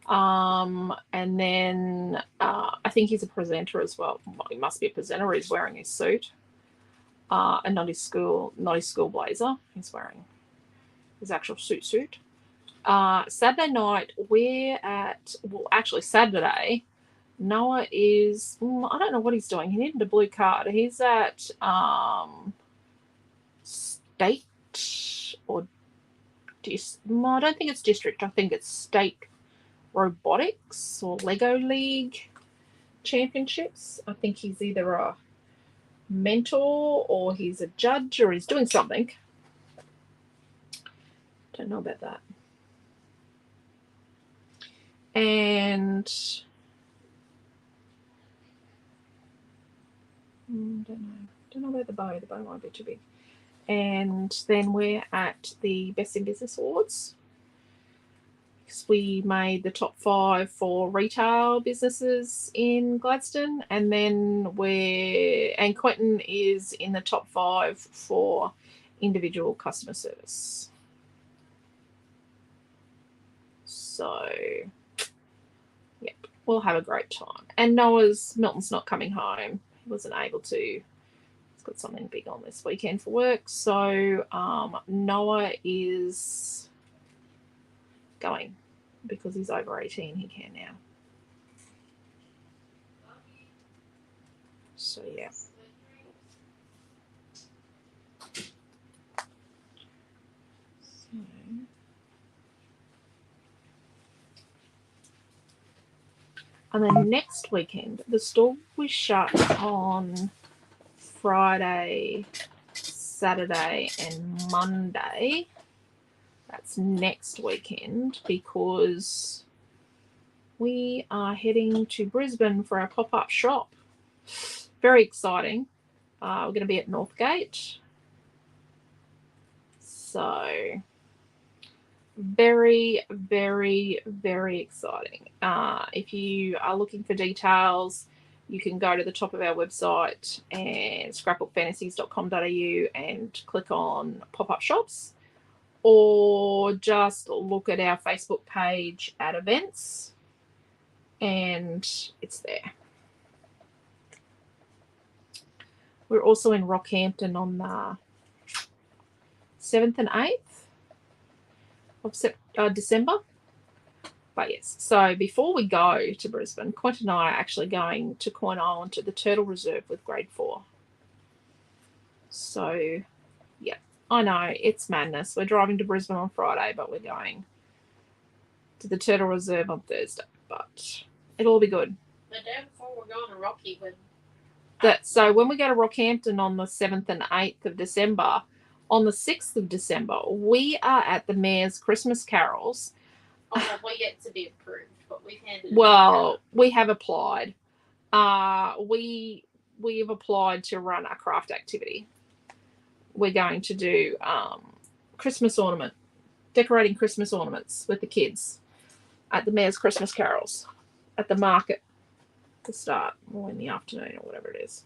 And then I think he's a presenter as well. Well, he must be a presenter. He's wearing his suit, and not his school blazer. He's wearing his actual suit. Saturday night, we're at, well, actually Saturday, Noah is, I don't know what he's doing. He needed a blue card. He's at state or I don't think it's district. I think it's state robotics or Lego League championships. I think he's either a mentor or he's a judge or he's doing something. Don't know about that. And don't know about the bow. The bow might be too big. And then we're at the Best in Business Awards. We made the top 5 for retail businesses in Gladstone, and then Quentin is in the top 5 for individual customer service. So, yep, we'll have a great time. And Milton's not coming home. He wasn't able to. He's got something big on this weekend for work. So Noah is going because he's over 18. He can now. So, yeah. And then next weekend, the store was shut on Friday, Saturday, and Monday. That's next weekend because we are heading to Brisbane for our pop-up shop. Very exciting. We're going to be at Northgate. So very, very, very exciting. If you are looking for details, you can go to the top of our website and scrapbookfantasies.com.au and click on pop-up shops, or just look at our Facebook page at events and it's there. We're also in Rockhampton on the 7th and 8th of December. But yes, so before we go to Brisbane, Quentin and I are actually going to Queen Island to the Turtle Reserve with grade 4. So, yeah, I know, it's madness. We're driving to Brisbane on Friday, but we're going to the Turtle Reserve on Thursday. But it'll all be good. The day before we're going to Rocky. So when we go to Rockhampton on the 7th and 8th of December, on the 6th of December, we are at the Mayor's Christmas Carols. Oh, we're yet to be approved, but we've handed it. Well, we have applied. We have applied to run a craft activity. We're going to do decorating Christmas ornaments with the kids at the Mayor's Christmas Carols at the market to start, or in the afternoon, or whatever it is.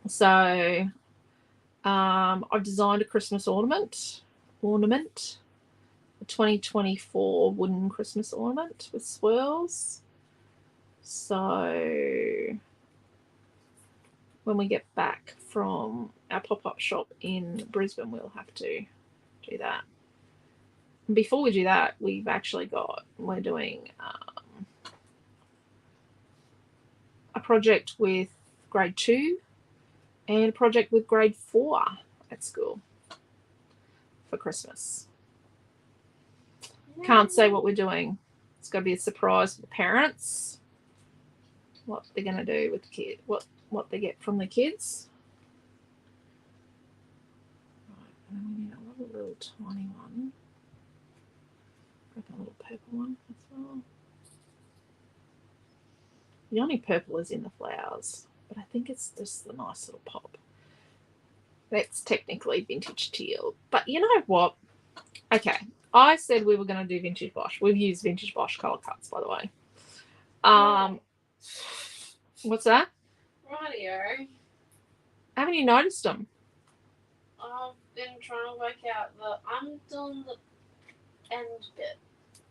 So I've designed a Christmas ornament, a 2024 wooden Christmas ornament with swirls. So when we get back from our pop-up shop in Brisbane, we'll have to do that. And before we do that, we're doing a project with grade 2 and a project with grade 4 at school for Christmas. Can't say what we're doing. It's got to be a surprise for the parents. What they're going to do with the kid, what they get from the kids. Right, and then we need a little tiny one. Grab a little purple one as well. The only purple is in the flowers, but I think it's just the nice little pop. That's technically vintage teal. But you know what? Okay, I said we were going to do vintage Bosch. We've used vintage Bosch colour cuts, by the way. What's that? Radio. Haven't you noticed them? I've been trying to work out I'm doing the end bit,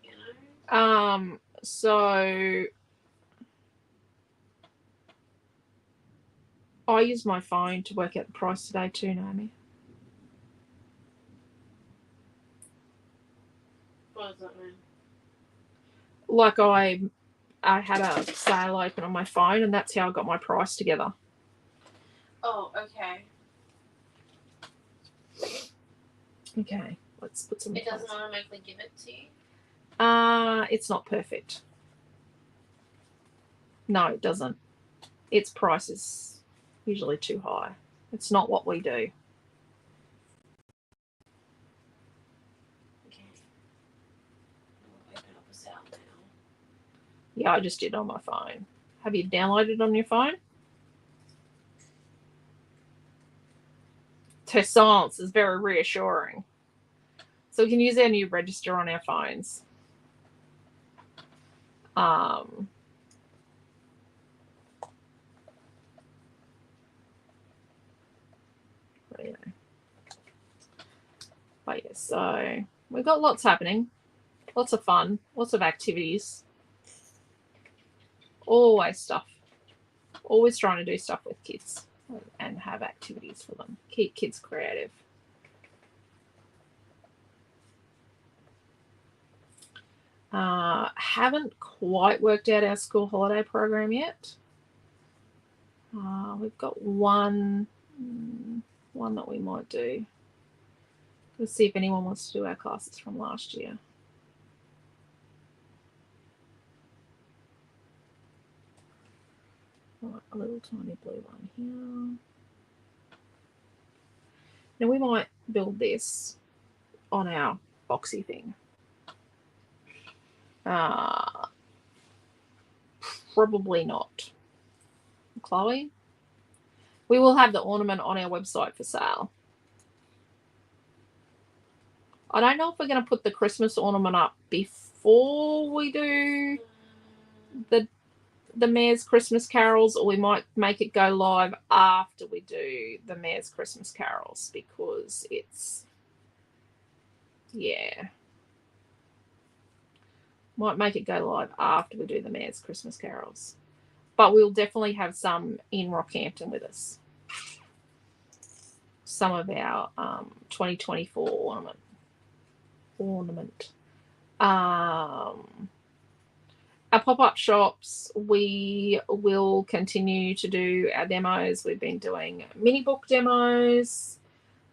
you know? So I used my phone to work out the price today too, Naomi. What does that mean? Like I had a sale open on my phone, and that's how I got my price together. Oh, okay. Okay, let's put some. It doesn't automatically give it to you? It's not perfect. No, it doesn't. Its price is usually too high. It's not what we do. Okay. I'll open up a sale now. Yeah, I just did it on my phone. Have you downloaded it on your phone? Her silence is very reassuring. So we can use our new register on our phones. But yeah, so we've got lots happening, lots of fun, lots of activities. Always stuff. Always trying to do stuff with kids and have activities for them. Keep kids creative. Haven't quite worked out our school holiday program yet. We've got one that we might do. Let's see if anyone wants to do our classes from last year. A little tiny blue one here. Now we might build this on our boxy thing. Probably not. Chloe? We will have the ornament on our website for sale. I don't know if we're going to put the Christmas ornament up before we do the Mayor's Christmas Carols, or we might make it go live after we do the Mayor's Christmas Carols, because it's, yeah. Might make it go live after we do the Mayor's Christmas Carols. But we'll definitely have some in Rockhampton with us. Some of our 2024 ornament. Our pop-up shops, we will continue to do our demos. We've been doing mini book demos,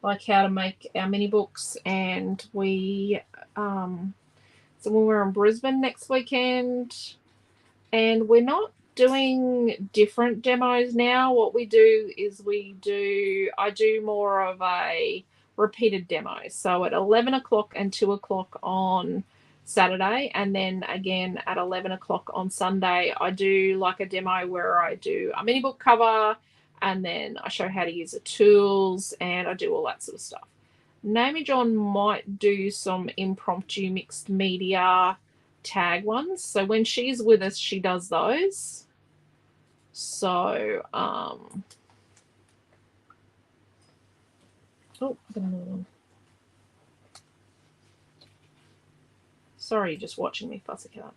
like how to make our mini books, and we so when we're in Brisbane next weekend, and we're not doing different demos now. What we do is I do more of a repeated demo. So at 11 o'clock and 2 o'clock on Saturday, and then again at 11 o'clock on Sunday, I do like a demo where I do a mini book cover, and then I show how to use the tools, and I do all that sort of stuff. Naomi John might do some impromptu mixed media tag ones. So when she's with us, she does those. So, oh, I got another one. Sorry, you're just watching me fuss a cat.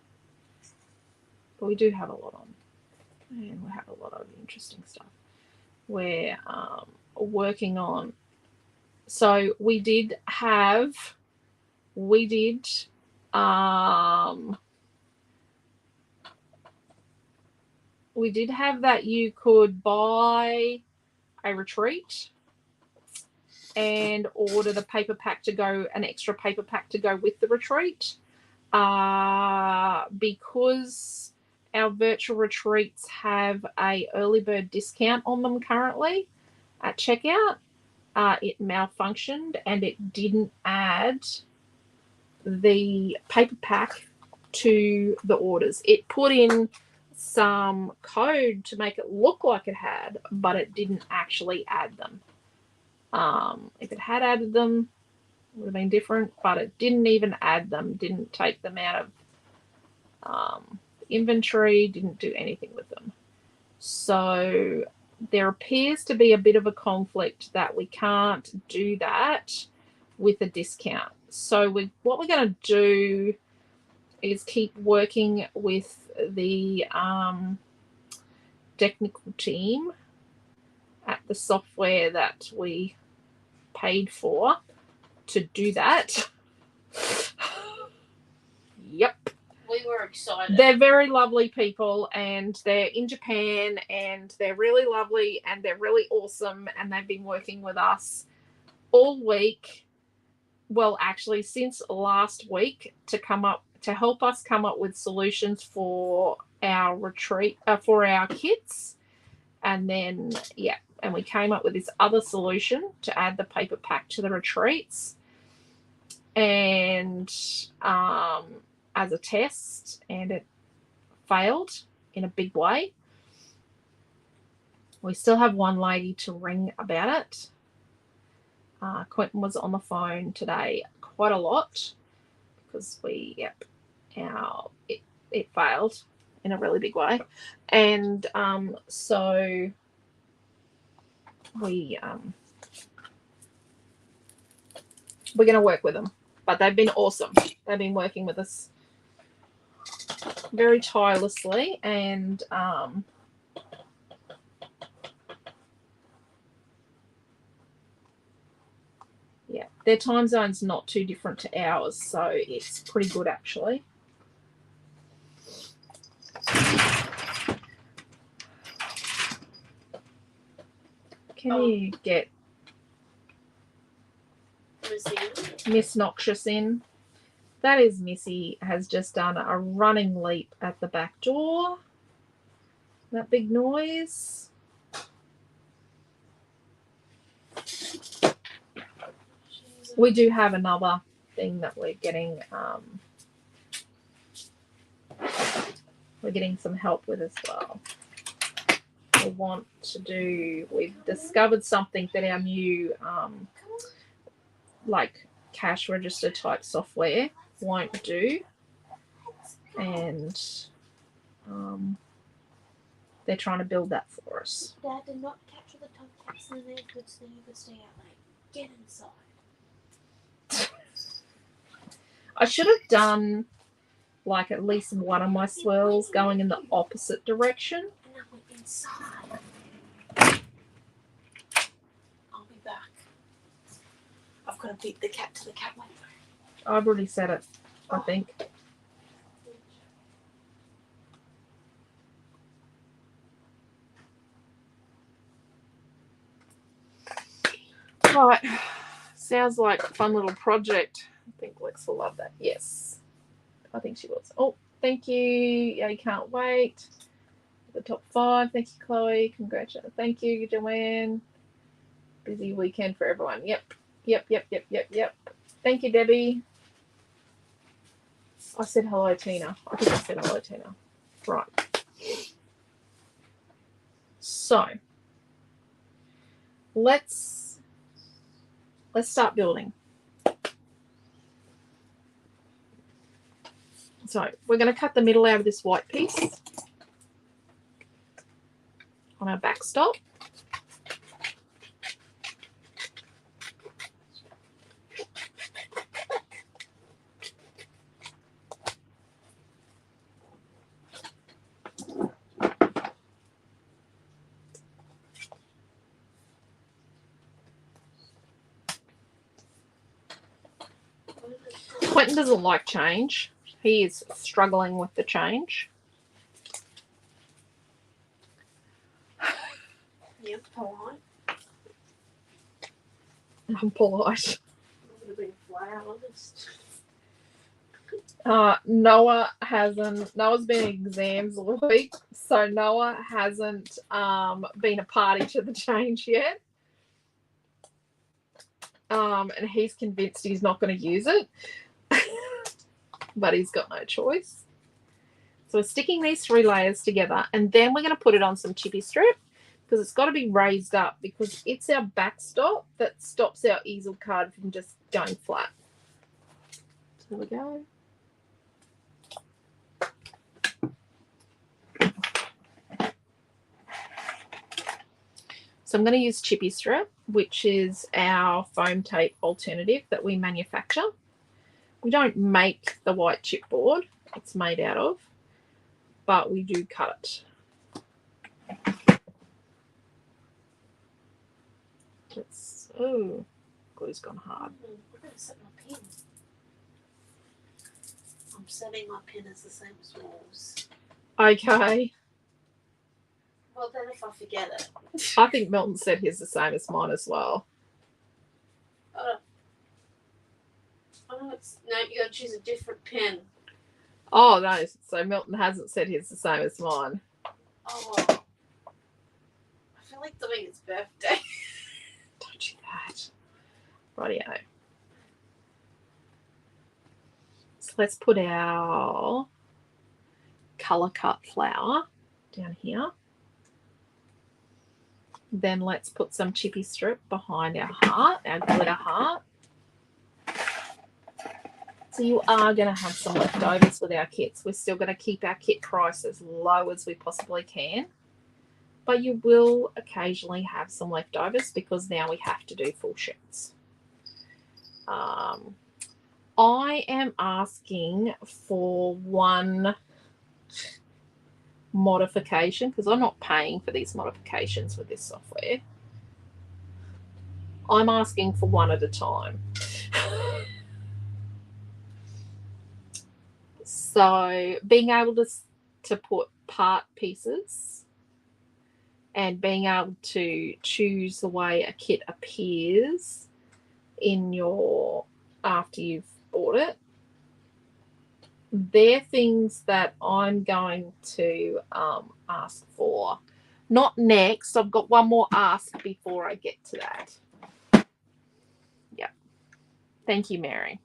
But we do have a lot on. And we have a lot of interesting stuff. We're working on. So we did have that you could buy a retreat and order the paper pack to go, an extra paper pack to go with the retreat. Because our virtual retreats have a early bird discount on them currently at checkout, it malfunctioned and it didn't add the paper pack to the orders. It put in some code to make it look like it had, but it didn't actually add them. If it had added them, it would have been different, but it didn't even add them, didn't take them out of inventory, didn't do anything with them. So there appears to be a bit of a conflict that we can't do that with a discount. So what we're going to do is keep working with the technical team at the software that we paid for to do that. Yep. We were excited. They're very lovely people, and they're in Japan, and they're really lovely, and they're really awesome, and they've been working with us all week. Well, actually, since last week to help us come up with solutions for our retreat, for our kids. And then, yeah, and we came up with this other solution to add the paper pack to the retreats. And as a test, and it failed in a big way. We still have one lady to ring about it. Quentin was on the phone today quite a lot because it failed in a really big way, and so we're going to work with them. But they've been awesome. They've been working with us very tirelessly, and yeah, their time zone's not too different to ours, so it's pretty good actually. Can you get Miss Noxious in? That is Missy has just done a running leap at the back door. That big noise. We do have another thing that we're getting some help with as well. We've discovered something that our new like cash register type software won't do, and they're trying to build that for us. Dad did not capture the top caps and they could stay out late. Get inside. I should have done like at least one of my swirls going in the opposite direction. And I went inside. I'll be back. I've got to beat the cat to the cat window. I've already said it, I think. Right. Sounds like a fun little project. I think Lex will love that. Yes. I think she was. Oh, thank you. Yeah, you can't wait. The top 5. Thank you, Chloe. Congratulations. Thank you, Joanne. Busy weekend for everyone. Yep. Thank you, Debbie. I said hello, Tina. I think I said hello, Tina. Right. So let's start building. So we're going to cut the middle out of this white piece on our backstop. Quentin doesn't like change. He is struggling with the change. Yep, polite. I'm polite. I'm going to be flowers. Noah's been in exams all week, so Noah hasn't been a party to the change yet. And he's convinced he's not going to use it. But he's got no choice. So we're sticking these 3 layers together, and then we're going to put it on some chippy strip because it's got to be raised up because it's our backstop that stops our easel card from just going flat. So there we go. So I'm going to use chippy strip, which is our foam tape alternative that we manufacture. We don't make the white chipboard, it's made out of, but we do cut it. It's, oh, glue's gone hard. I'm going to set my pin. I'm setting my pin as the same as yours. Okay. Well, then if I forget it. I think Milton said his the same as mine as well. Oh, it's, no, you got to choose a different pin. Oh, no. So Milton hasn't said his the same as mine. Oh, well. I feel like doing his birthday. Don't do that. Rightio. So let's put our colour cut flower down here. Then let's put some chippy strip behind our heart, our glitter heart. So you are going to have some leftovers with our kits. We're still going to keep our kit price as low as we possibly can. But you will occasionally have some leftovers because now we have to do full sheets. I am asking for one modification because I'm not paying for these modifications with this software. I'm asking for one at a time. So being able to put part pieces and being able to choose the way a kit appears in your after you've bought it, they're things that I'm going to ask for. Not next. I've got one more ask before I get to that. Yeah. Thank you, Mary.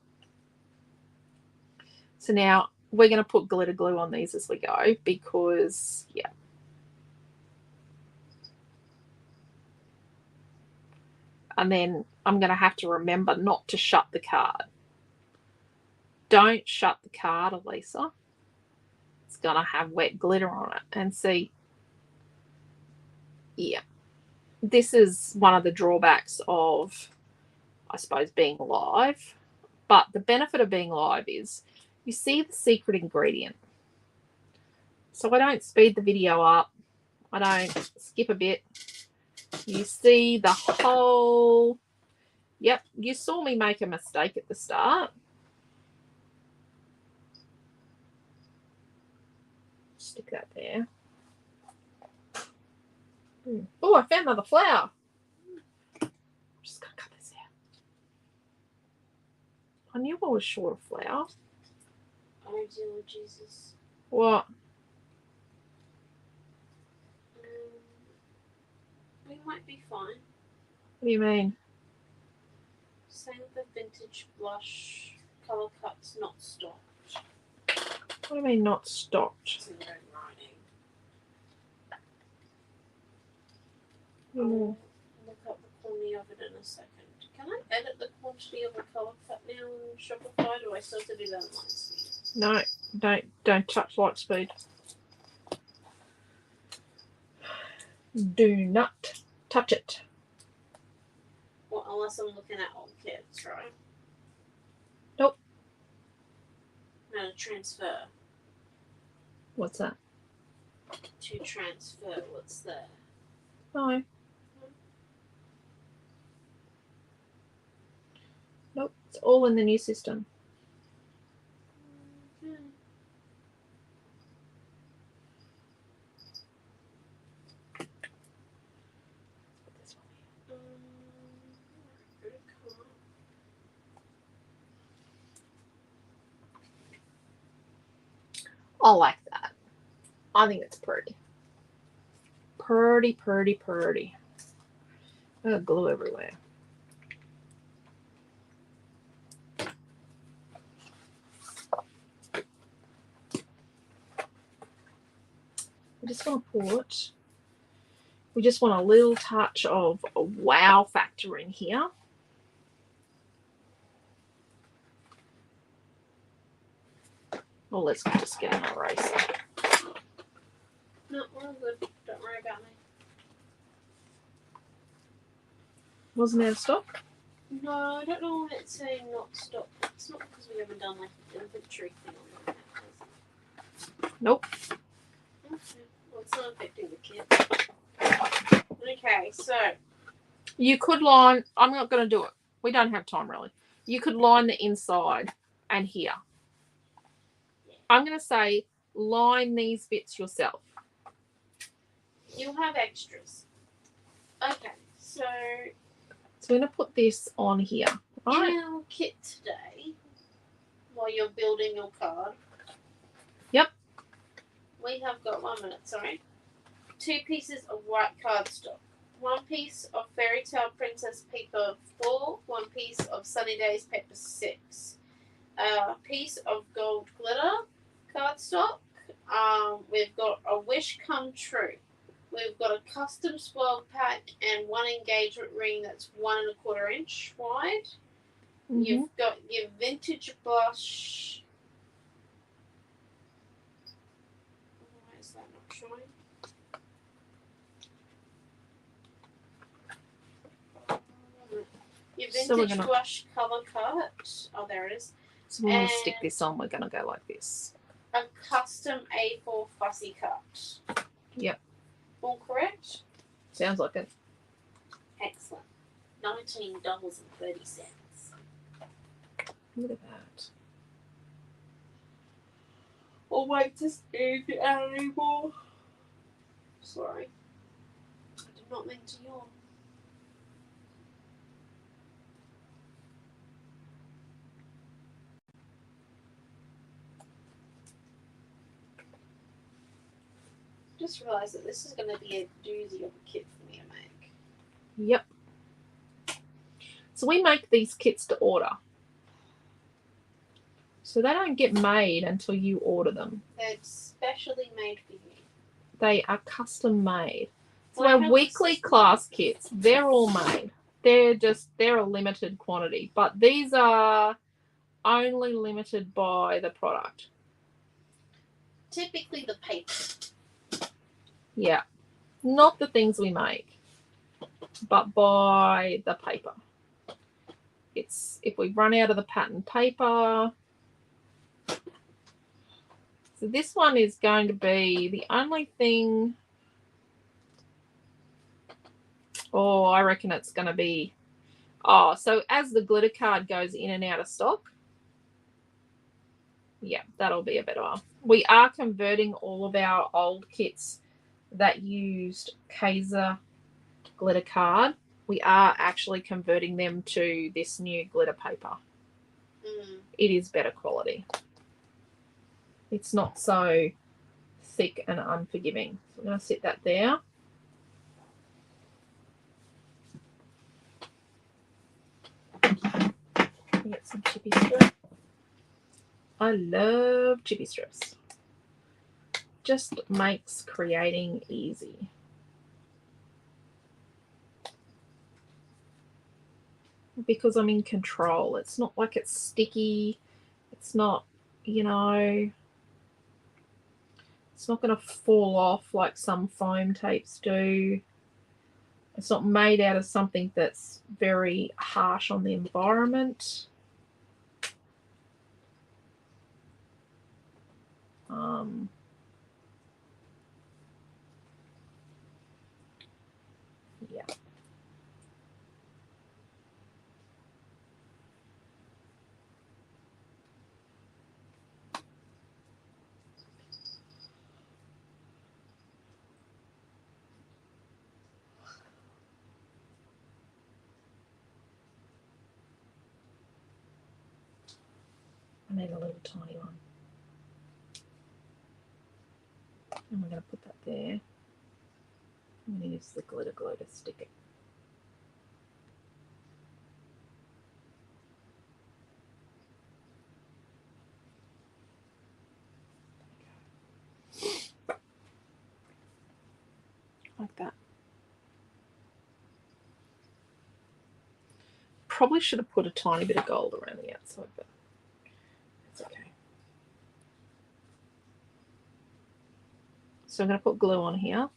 So now we're going to put glitter glue on these as we go because, yeah. And then I'm going to have to remember not to shut the card. Don't shut the card, Elisa. It's going to have wet glitter on it. And see, yeah, this is one of the drawbacks of, I suppose, being live. But the benefit of being live is you see the secret ingredient. So I don't speed the video up. I don't skip a bit. You see the whole, yep, you saw me make a mistake at the start. Stick that there. Oh, I found another flower. I'm just going to cut this out. I knew I was short of flour. Oh, dear Jesus. What? We might be fine. What do you mean? Saying the vintage blush colour cut's not stocked. What do you mean not stocked? It's in red writing. Mm. I'll look up the quantity of it in a second. Can I edit the quantity of the colour cut now in Shopify? Or do I still have to do that in Lightspeed? No, don't touch Lightspeed. Do not touch it. Well, unless I'm looking at old kits, right? Nope. No, transfer. What's that? To transfer what's there. No. Nope. It's all in the new system. Okay. This one here. I like that. I think it's pretty. Pretty, pretty, pretty. Oh, glue everywhere. We just want a little touch of a wow factor in here. Well, let's just get an eraser. No, we're all good. Don't worry about me. Wasn't out of stock? No, I don't know why it's saying not stock. It's not because we haven't done like an inventory thing on that. Nope. Okay. Well, it's not affecting the kit. Okay, so You could line, I'm not going to do it. We don't have time really. You could line the inside and here. I'm going to say line these bits yourself. you'll have extras. Okay, so So we're going to put this on here. Right? in our kit today, while you're building your card. Yep. We have got 1 minute, sorry. 2 pieces of white cardstock. 1 piece of Fairy Tale Princess paper 4. 1 piece of Sunny Days paper 6. A piece of gold glitter cardstock. We've got a wish come true. We've got a custom swirl pack and 1 engagement ring that's 1 1/4 inch wide. Mm-hmm. You've got your vintage blush. Why is that not showing? Your So we're vintage gonna- blush color cut. Oh, there it is. So when we stick this on, we're going to go like this. A custom A4 fussy cut. Yep. All correct? Sounds like it. Excellent. $19.30. Look at that. I'll wait to see if you add any more. Sorry. I did not mean to yawn. Just realised that this is going to be a doozy of a kit for me to make. Yep. So we make these kits to order. So they don't get made until you order them. They're specially made for you. They are custom made. So Well, our weekly class kits, they're all made. They're a limited quantity. But these are only limited by the product. Typically the paper. Yeah. Not the things we make, but by the paper. It's if we run out of the pattern paper. So this one is going to be the only thing. Oh, I reckon it's going to be. Oh, so as the glitter card goes in and out of stock. Yeah, that'll be a better one. We are converting all of our old kits that used Kaiser glitter card. We are actually converting them to this new glitter paper. It is better quality. It's not so thick and unforgiving. So I'm going to set that there. Get some chippy strips. I love chippy strips. Just makes creating easy. Because I'm in control. It's not like it's sticky. It's not, you know, it's not going to fall off like some foam tapes do. It's not made out of something that's very harsh on the environment. Yeah. I need a little tiny one. And we're going to put that there. I'm going to use the glitter glue to stick it. Like that. Probably should have put a tiny bit of gold around the outside, but it's okay. So I'm going to put glue on here.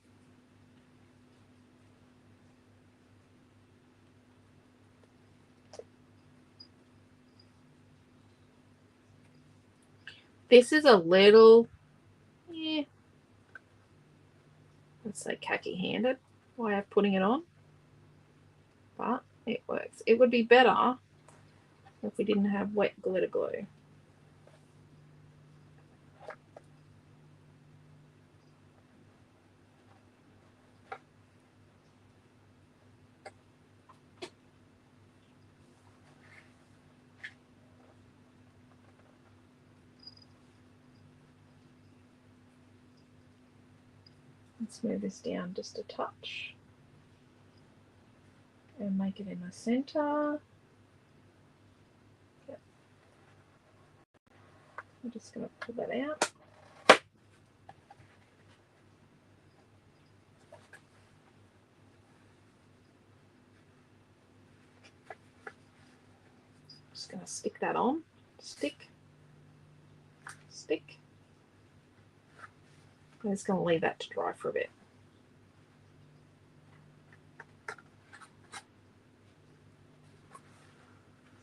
This is a little, let's say khaki-handed way of putting it on, but it works. It would be better if we didn't have wet glitter glue. Let's move this down just a touch and make it in the center. Yep. I'm just going to pull that out. Just going to stick that on. Stick. Stick. I'm just going to leave that to dry for a bit.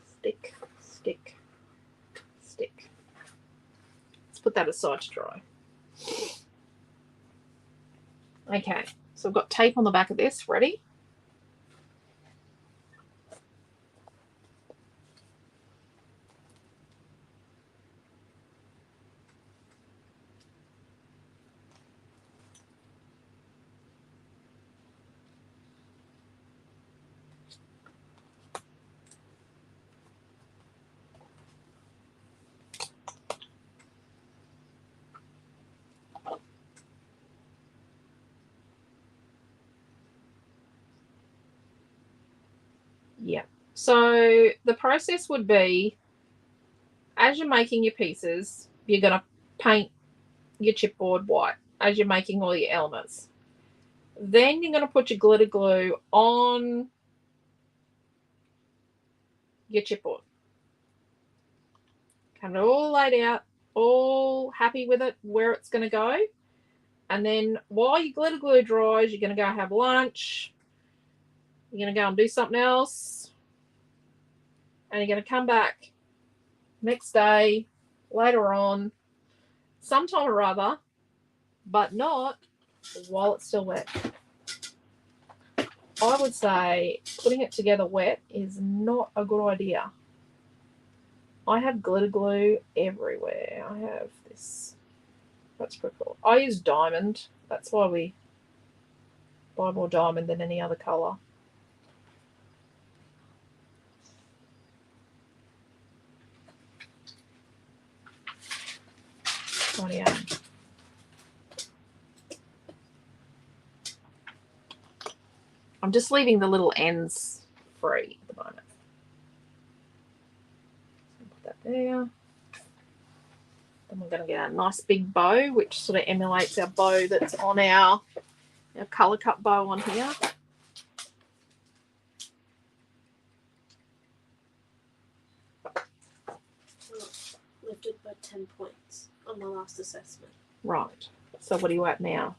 Stick, stick, stick. Let's put that aside to dry. Okay, so I've got tape on the back of this ready. Yeah. So the process would be, as you're making your pieces, you're going to paint your chipboard white as you're making all your elements. Then you're going to put your glitter glue on your chipboard. Have it all laid out, all happy with it, where it's going to go. And then while your glitter glue dries, you're going to go have lunch. You're going to go and do something else. And you're going to come back next day, later on, sometime or other, but not while it's still wet. I would say putting it together wet is not a good idea. I have glitter glue everywhere. I have this. That's pretty cool. I use diamond. That's why we buy more diamond than any other colour. I'm just leaving the little ends free at the moment. Put that there. Then we're going to get a nice big bow, which sort of emulates our bow that's on our colour cut bow on here. Lifted by 10 points on my last assessment. Right. So what are you at now?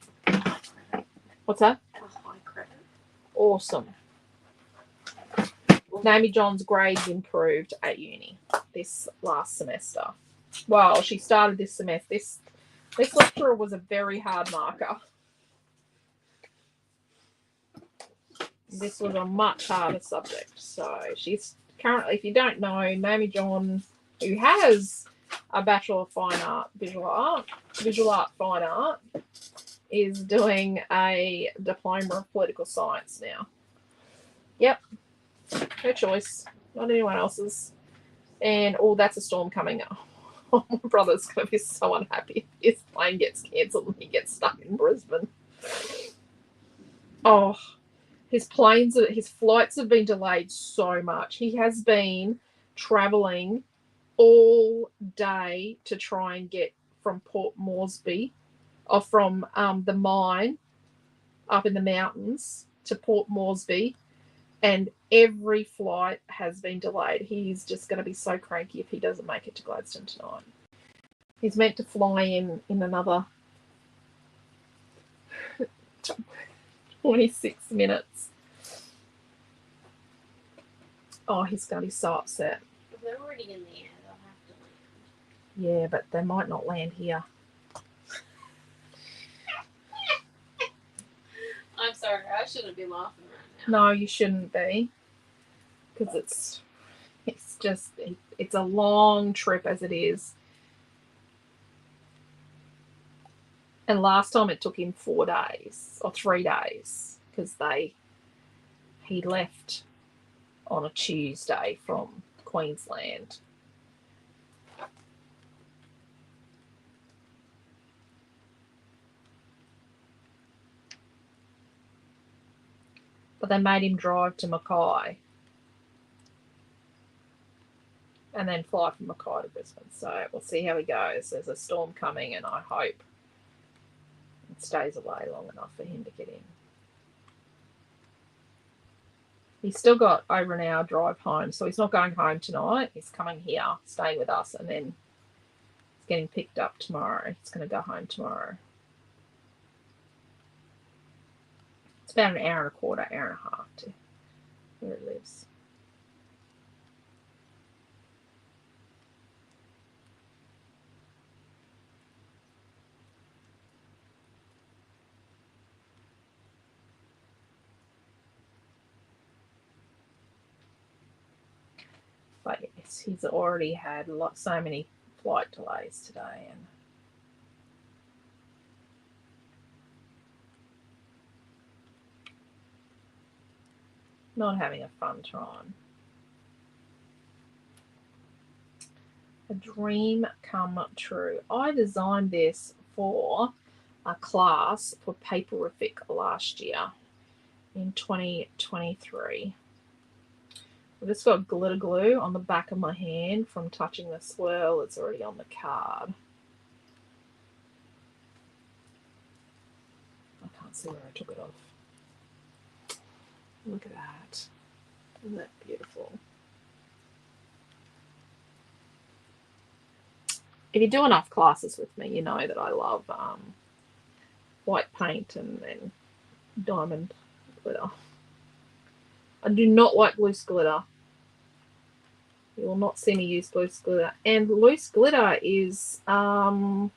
What's that? A high credit. Awesome. Naomi John's grades improved at uni this last semester. Well, she started this semester. This lecturer was a very hard marker. This was a much harder subject. So she's currently, if you don't know, Naomi John, who has a Bachelor of Fine Art, Visual Art Fine Art, is doing a Diploma of Political Science now. Yep. Her choice, not anyone else's. And, oh, that's a storm coming up. Oh, my brother's going to be so unhappy. His plane gets cancelled and he gets stuck in Brisbane. Oh, his flights have been delayed so much. He has been travelling all day to try and get from Port Moresby, or from the mine up in the mountains to Port Moresby, and every flight has been delayed. He's just going to be so cranky if he doesn't make it to Gladstone tonight. He's meant to fly in another 26 minutes. Oh, he's going to be so upset. If they're already in the air, they'll have to land. Yeah, but they might not land here. sorry. I shouldn't be laughing right now. No, you shouldn't be. Because it's just, it's a long trip as it is. And last time it took him 4 days or 3 days because he left on a Tuesday from Queensland. But they made him drive to Mackay and then fly from Mackay to Brisbane. So we'll see how he goes. There's a storm coming and I hope it stays away long enough for him to get in. He's still got over an hour drive home, so he's not going home tonight. He's coming here, staying with us, and then he's getting picked up tomorrow. He's going to go home tomorrow. It's about an hour and a quarter, hour and a half to where he lives. But yes, he's already had so many flight delays today, and not having a fun time. A dream come true. I designed this for a class for Paperific last year in 2023. I've just got glitter glue on the back of my hand from touching the swirl. It's already on the card. I can't see where I took it off. Look at that. Isn't that beautiful? If you do enough classes with me, you know that I love white paint and then diamond glitter. I do not like loose glitter. You will not see me use loose glitter. And loose glitter is, when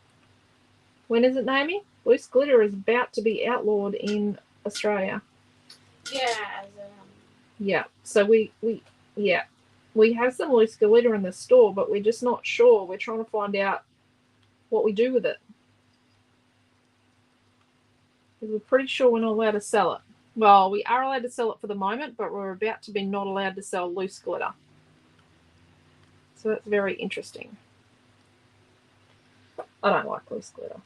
is it, Naomi? Loose glitter is about to be outlawed in Australia. Yeah. Yeah. So we have some loose glitter in the store, but we're just not sure. We're trying to find out what we do with it. Because we're pretty sure we're not allowed to sell it. Well, we are allowed to sell it for the moment, but we're about to be not allowed to sell loose glitter. So that's very interesting. I don't like loose glitter.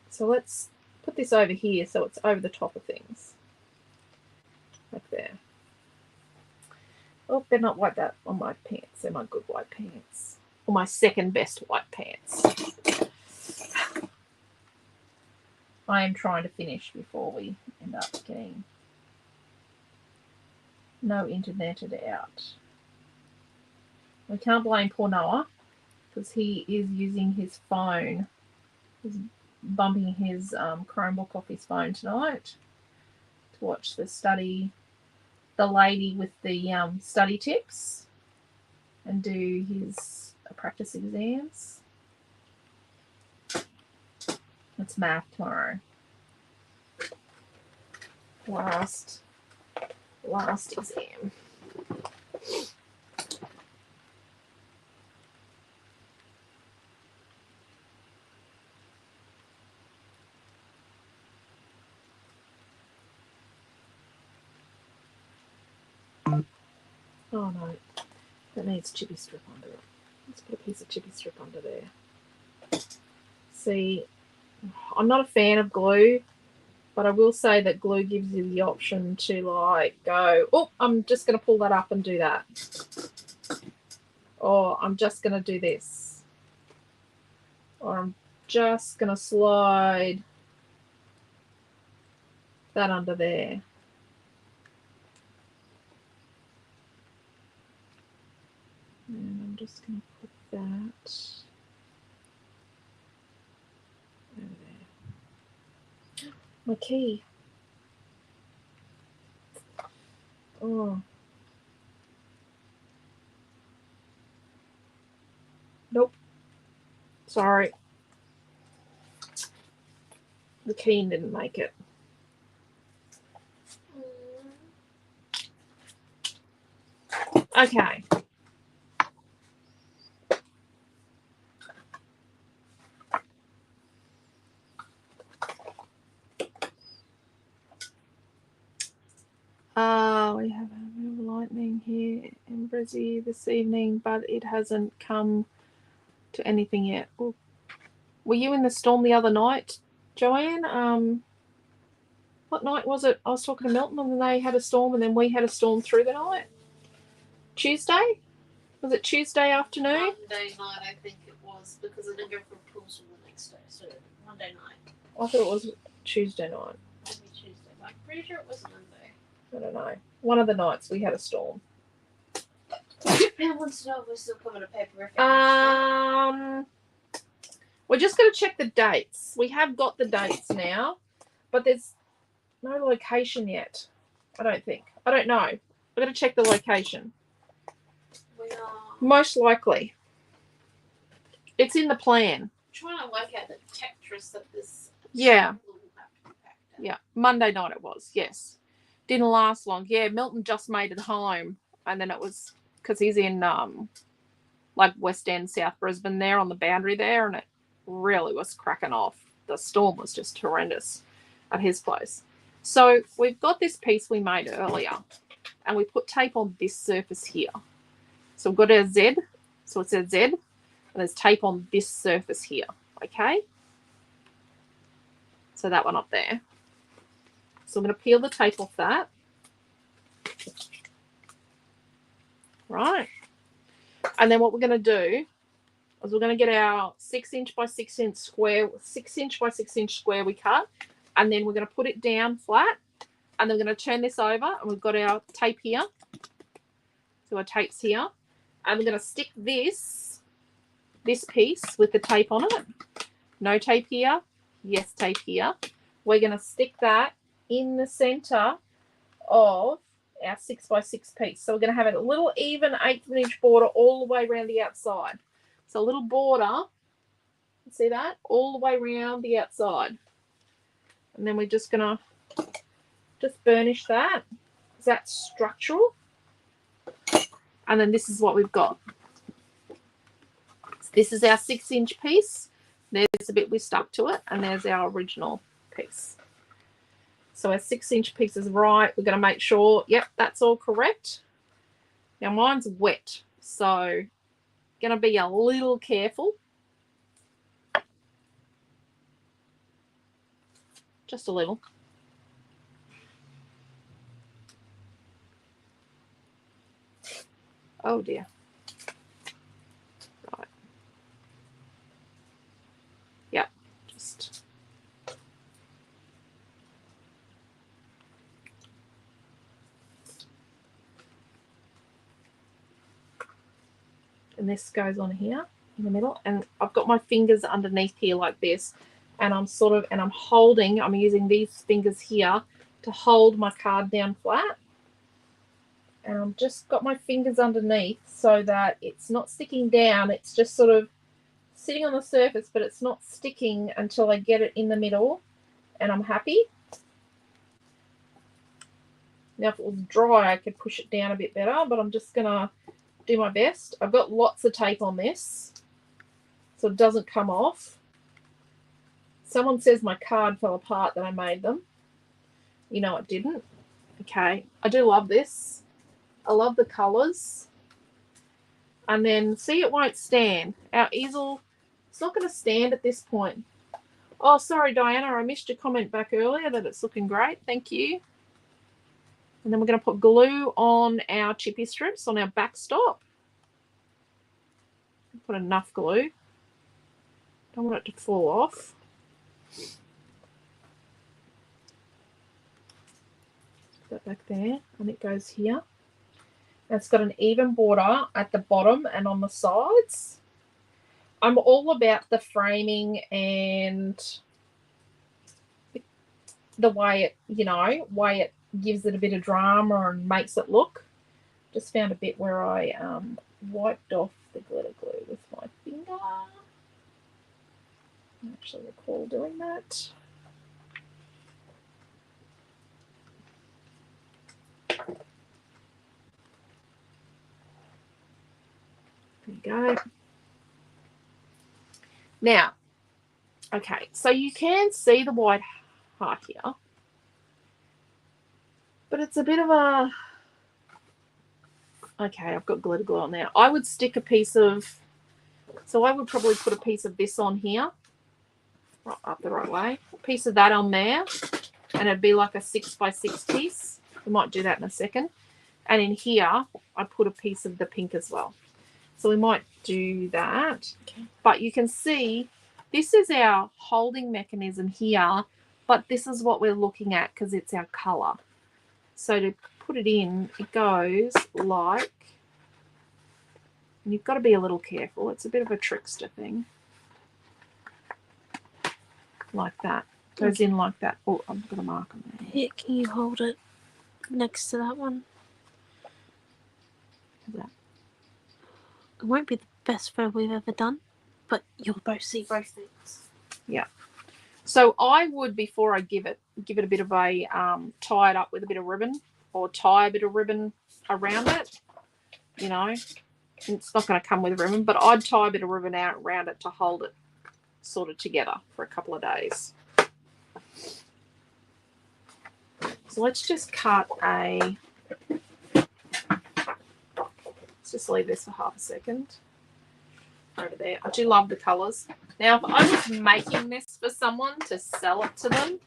So let's put this over here so it's over the top of things. Like there. Oh, better not wipe that on my pants. They're my good white pants. Or my second best white pants. I am trying to finish before we end up getting no interneted out. We can't blame poor Noah because he is using his phone. He's bumping his Chromebook off his phone tonight to watch the lady with the study tips and do his practice exams. It's math tomorrow. Last exam. Oh no, that needs chippy strip under it. Let's put a piece of chippy strip under there. See, I'm not a fan of glue, but I will say that glue gives you the option to like go, oh, I'm just going to pull that up and do that. Or I'm just going to do this. Or I'm just going to slide that under there. And I'm just going to put that over there. My key. Oh. Nope. Sorry. The key didn't make it. Okay. We have a bit of lightning here in Brizzy this evening, but it hasn't come to anything yet. Ooh. Were you in the storm the other night, Joanne? What night was it? I was talking to Milton and they had a storm and then we had a storm through the night. Tuesday? Was it Tuesday afternoon? Monday night, I think it was, because I didn't go for a pool swim the next day. So Monday night. I thought it was Tuesday night. Maybe Tuesday. I'm pretty sure it was Monday. I don't know. One of the nights we had a storm. Who wants to know if we're still coming to paper? We're just going to check the dates. We have got the dates now, but there's no location yet. I don't think. I don't know. We're going to check the location. We are Most likely. It's in the plan. trying to work out the Tetris that this. Yeah. Yeah. Monday night it was. Yes. Didn't last long. Yeah. Milton just made it home, and then it was because he's in like West End, South Brisbane, there on the boundary there, and it really was cracking off. The storm was just horrendous at his place. So we've got this piece we made earlier, and we put tape on this surface here. So we've got our Z, so it says Z, and there's tape on this surface here, okay? So that one up there. So I'm going to peel the tape off that. Right. And then what we're going to do is we're going to get our 6" by 6" square, 6" by 6" square we cut, and then we're going to put it down flat, and then we're going to turn this over, and we've got our tape here. So our tape's here, and we're going to stick this piece with the tape on it. No tape here. Yes, tape here. We're going to stick that in the center of our 6 by 6 piece. So we're going to have a little even 1/8 inch border all the way around the outside. So a little border, see that? All the way around the outside. And then we're just going to just burnish that. That's structural. And then this is what we've got. So this is our 6" piece. There's a bit we stuck to it, and there's our original piece. So our 6" piece is right. We're going to make sure, yep, that's all correct. Now mine's wet, so going to be a little careful. Just a little. Oh dear. Right. Yep, just. And this goes on here in the middle, and I've got my fingers underneath here like this, and I'm using these fingers here to hold my card down flat, and I've just got my fingers underneath so that it's not sticking down, it's just sort of sitting on the surface, but it's not sticking until I get it in the middle, and I'm happy. Now if it was dry I could push it down a bit better, but I'm just gonna do my best. I've got lots of tape on this so it doesn't come off. Someone says my card fell apart that I made them. You know it didn't. Okay, I do love this. I love the colours. And then see, it won't stand. Our easel, it's not going to stand at this point. Oh, sorry Diana, I missed your comment back earlier that it's looking great. Thank you. And then we're going to put glue on our chippy strips on our backstop. Put enough glue. Don't want it to fall off. Put that back there, and it goes here. And it's got an even border at the bottom and on the sides. I'm all about the framing and the way it gives it a bit of drama and makes it look. Just found a bit where I wiped off the glitter glue with my finger. I actually recall doing that. There you go. Now, okay, so you can see the white heart here, but it's a bit of a... Okay, I've got glitter glue on there. I would stick a piece of... So I would probably put a piece of this on here, right up the right way. A piece of that on there, and it'd be like a 6x6 piece. We might do that in a second. And in here, I put a piece of the pink as well. So we might do that. Okay. But you can see this is our holding mechanism here, but this is what we're looking at because it's our colour. So to put it in, it goes like, and you've got to be a little careful. It's a bit of a trickster thing. Like that. Goes in like that. Oh, I'm going to mark on there. Here, can you hold it next to that one? How's that? It won't be the best photo we've ever done, but you'll both see both things. Yeah. So I would, before I give it a bit of a, tie it up with a bit of ribbon, or tie a bit of ribbon around it. You know, it's not going to come with ribbon, but I'd tie a bit of ribbon out around it to hold it sort of together for a couple of days. So let's just cut a... Let's just leave this for half a second. Over there. I do love the colours. Now, if I was making this for someone to sell it to them,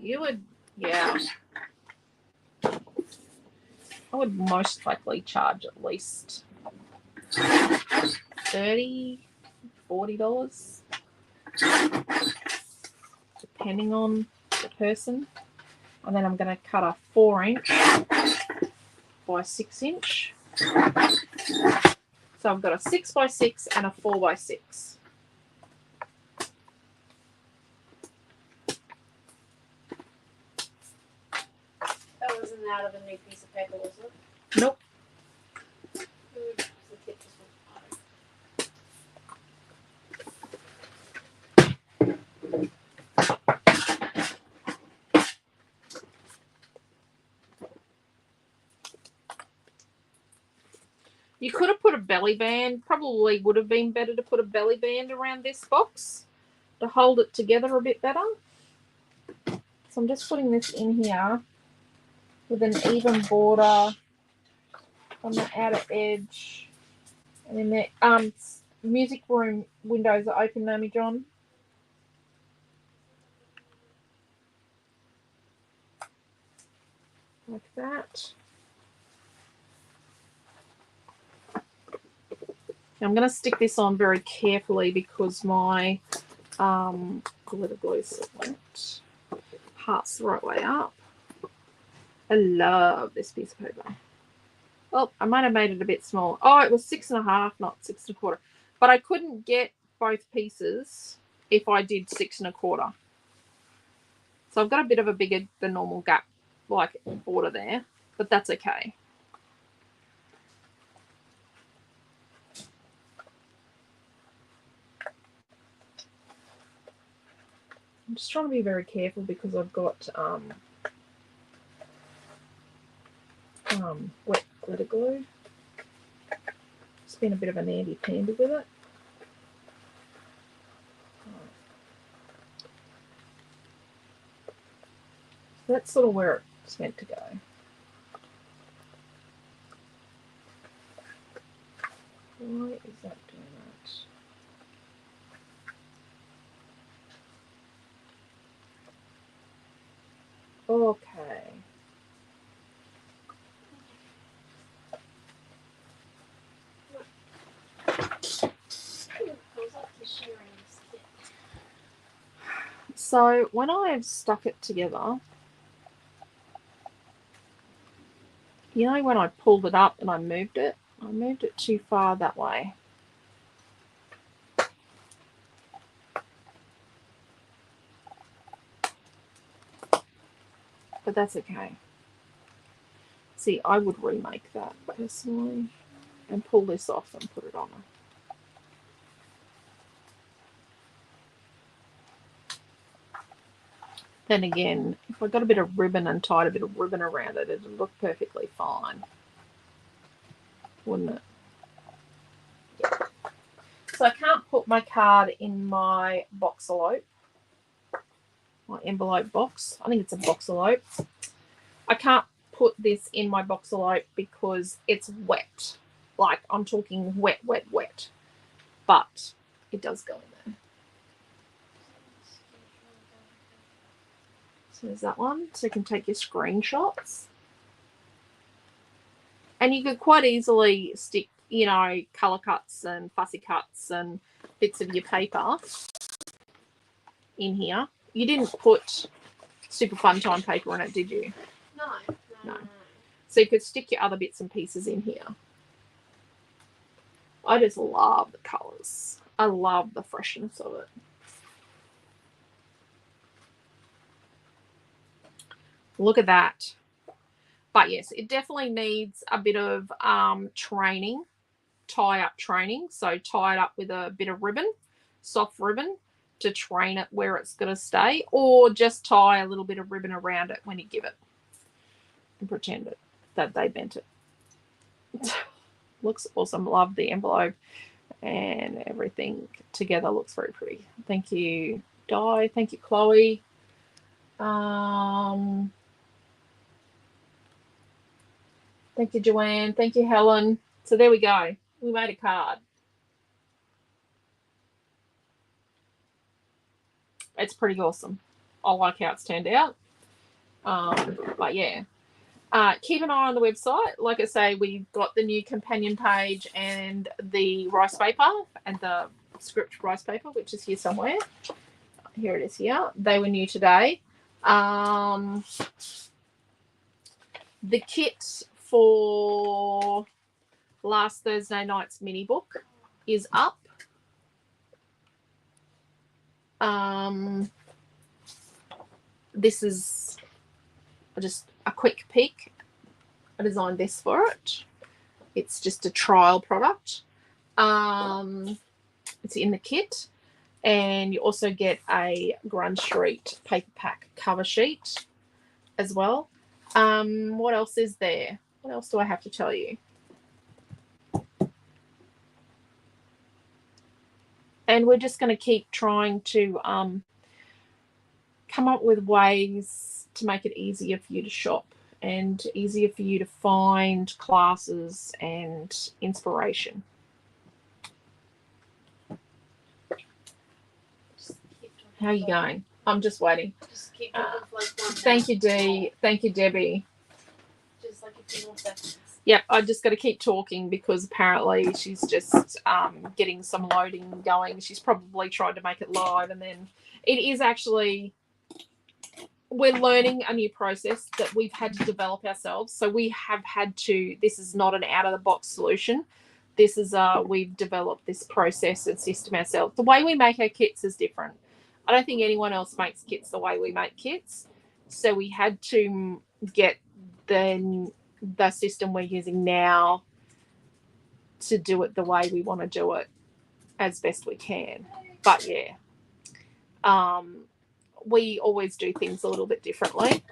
you would, yeah. I would most likely charge at least $30, $40, depending on the person. And then I'm going to cut a 4-inch by 6-inch. So I've got a 6x6 and a 4x6. That wasn't out of a new piece of paper, was it? Nope. You could have put a belly band. Probably would have been better to put a belly band around this box to hold it together a bit better. So I'm just putting this in here with an even border on the outer edge. And then the music room windows are open, Naomi John. Like that. I'm going to stick this on very carefully because my glitter glue went hearts the right way up. I love this piece of paper. Well, I might have made it a bit small. Oh, it was 6.5, not 6 1/4. But I couldn't get both pieces if I did 6 1/4. So I've got a bit of a bigger than normal gap, like border there, but that's okay. I'm just trying to be very careful because I've got wet glitter glue. Just been a bit of an handy-pandy with it. So that's sort of where it's meant to go. Why is that doing that? Okay. So when I've stuck it together, you know when I pulled it up and I moved it too far that way. But that's okay. See, I would remake that personally and pull this off and put it on. Then again, if I got a bit of ribbon and tied a bit of ribbon around it, it'd look perfectly fine, wouldn't it? So I can't put my card in my boxalope, my envelope box. I think it's a boxalope. I can't put this in my boxalope because it's wet. Like, I'm talking wet, wet, wet. But it does go in there. So there's that one. So you can take your screenshots. And you could quite easily stick, you know, colour cuts and fussy cuts and bits of your paper in here. You didn't put Super Fun Time paper in it, did you? No. So you could stick your other bits and pieces in here. I just love the colours. I love the freshness of it. Look at that. But yes, it definitely needs a bit of training, tie-up training. So tie it up with a bit of ribbon, soft ribbon, to train it where it's going to stay, or just tie a little bit of ribbon around it when you give it and pretend it that they bent it. Looks awesome. Love the envelope, and everything together looks very pretty. Thank you, Di. Thank you, Chloe. Thank you, Joanne. Thank you, Helen. So there we go. We made a card. It's pretty awesome. I like how it's turned out. But yeah. Keep an eye on the website. Like I say, we've got the new companion page and the rice paper and the script rice paper, which is here somewhere. Here it is here. They were new today. The kit for last Thursday night's mini book is up. This is just a quick peek. I designed this for it. It's just a trial product. It's in the kit, and you also get a Grunge Street paper pack cover sheet as well. What else is there? What else do I have to tell you? And we're just going to keep trying to come up with ways to make it easier for you to shop and easier for you to find classes and inspiration. How are you going? I'm just waiting. Just keep talking for like 1 Thank you, Dee. Thank you, Debbie. Just like a few more seconds. Yep, I just got to keep talking because apparently she's just getting some loading going. She's probably tried to make it live, and then it is actually, we're learning a new process that we've had to develop ourselves. So we have had to, this is not an out-of-the-box solution. This is, we've developed this process and system ourselves. The way we make our kits is different. I don't think anyone else makes kits the way we make kits. So we had to get the system we're using now to do it the way we want to do it as best we can. But yeah, we always do things a little bit differently,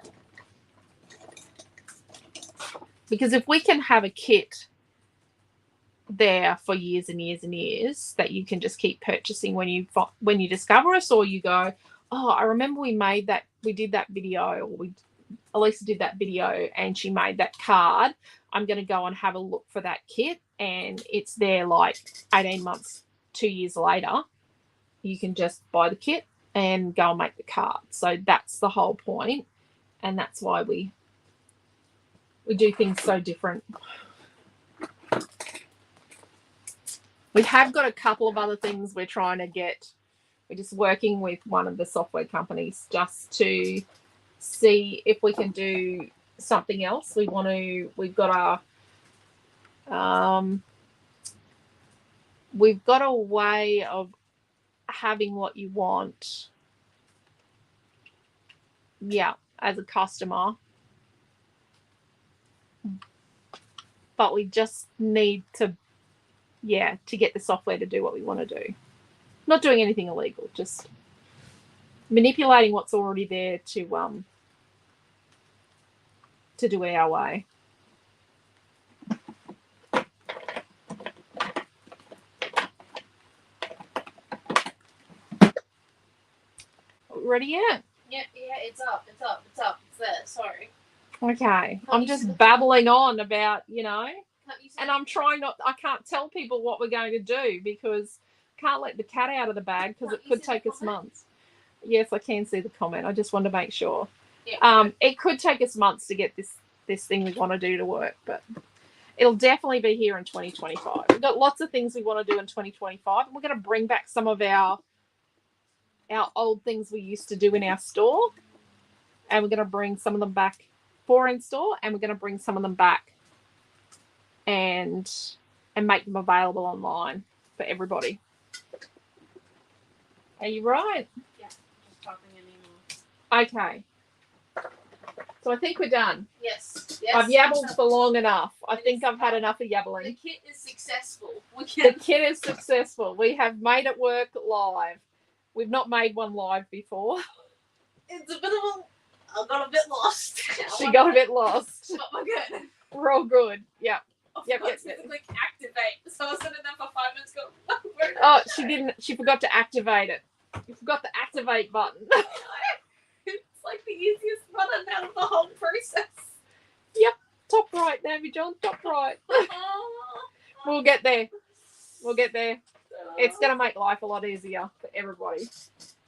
because if we can have a kit there for years and years and years that you can just keep purchasing when you discover us, or you go, oh, I remember we did that video, or Elisa did that video and she made that card. I'm going to go and have a look for that kit, and it's there like 18 months, 2 years later. You can just buy the kit and go and make the card. So that's the whole point, and that's why we do things so different. We have got a couple of other things we're trying to get. We're just working with one of the software companies just to see if we can do something else. We've got a way of having what you want, yeah, as a customer, but we just need to get the software to do what we want to do. Not doing anything illegal, just manipulating what's already there to do it our way. ready yet? Yeah, it's up. It's there. Sorry. Okay. I'm you see just the- babbling on about, Can't you see and I'm trying not, I can't tell people what we're going to do because I can't let the cat out of the bag because Can't it you could see the take us comment? months. Yes, I can see the comment. I just want to make sure. Yeah. It could take us months to get this thing we want to do to work, but it'll definitely be here in 2025. We've got lots of things we want to do in 2025, and we're going to bring back some of our old things we used to do in our store, and we're going to bring some of them back for in store, and we're going to bring some of them back and make them available online for everybody. Are you right? Yeah. Just typing an email. Okay. So I think we're done. Yes. I've yabbled for long enough. I think I've had enough of The yabbling. kit is successful. The kit is successful. We have made it work live. We've not made one live before. It's a bit of a. I got a bit lost. She got a bit lost. But we're good. We're all good. Yeah. I Yep, forgot yep, to click activate. So I was sitting there for 5 minutes going, where did Oh, it she go? didn't. She forgot to activate it. You forgot the activate button. It's like the easiest button out of the whole process. Top right, Navy John. Top right. Oh. We'll get there. We'll get there. It's going to make life a lot easier for everybody.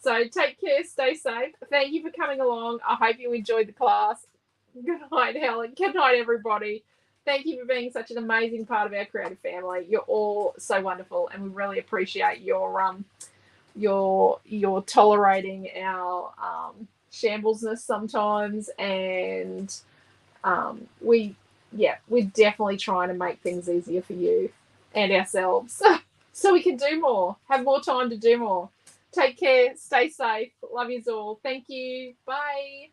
So take care. Stay safe. Thank you for coming along. I hope you enjoyed the class. Good night, Helen. Good night, everybody. Thank you for being such an amazing part of our creative family. You're all so wonderful, and we really appreciate your tolerating our shamblesness sometimes, and we're definitely trying to make things easier for you and ourselves so we can do more, have more time to do more. Take care, stay safe, love yous all. Thank you, bye.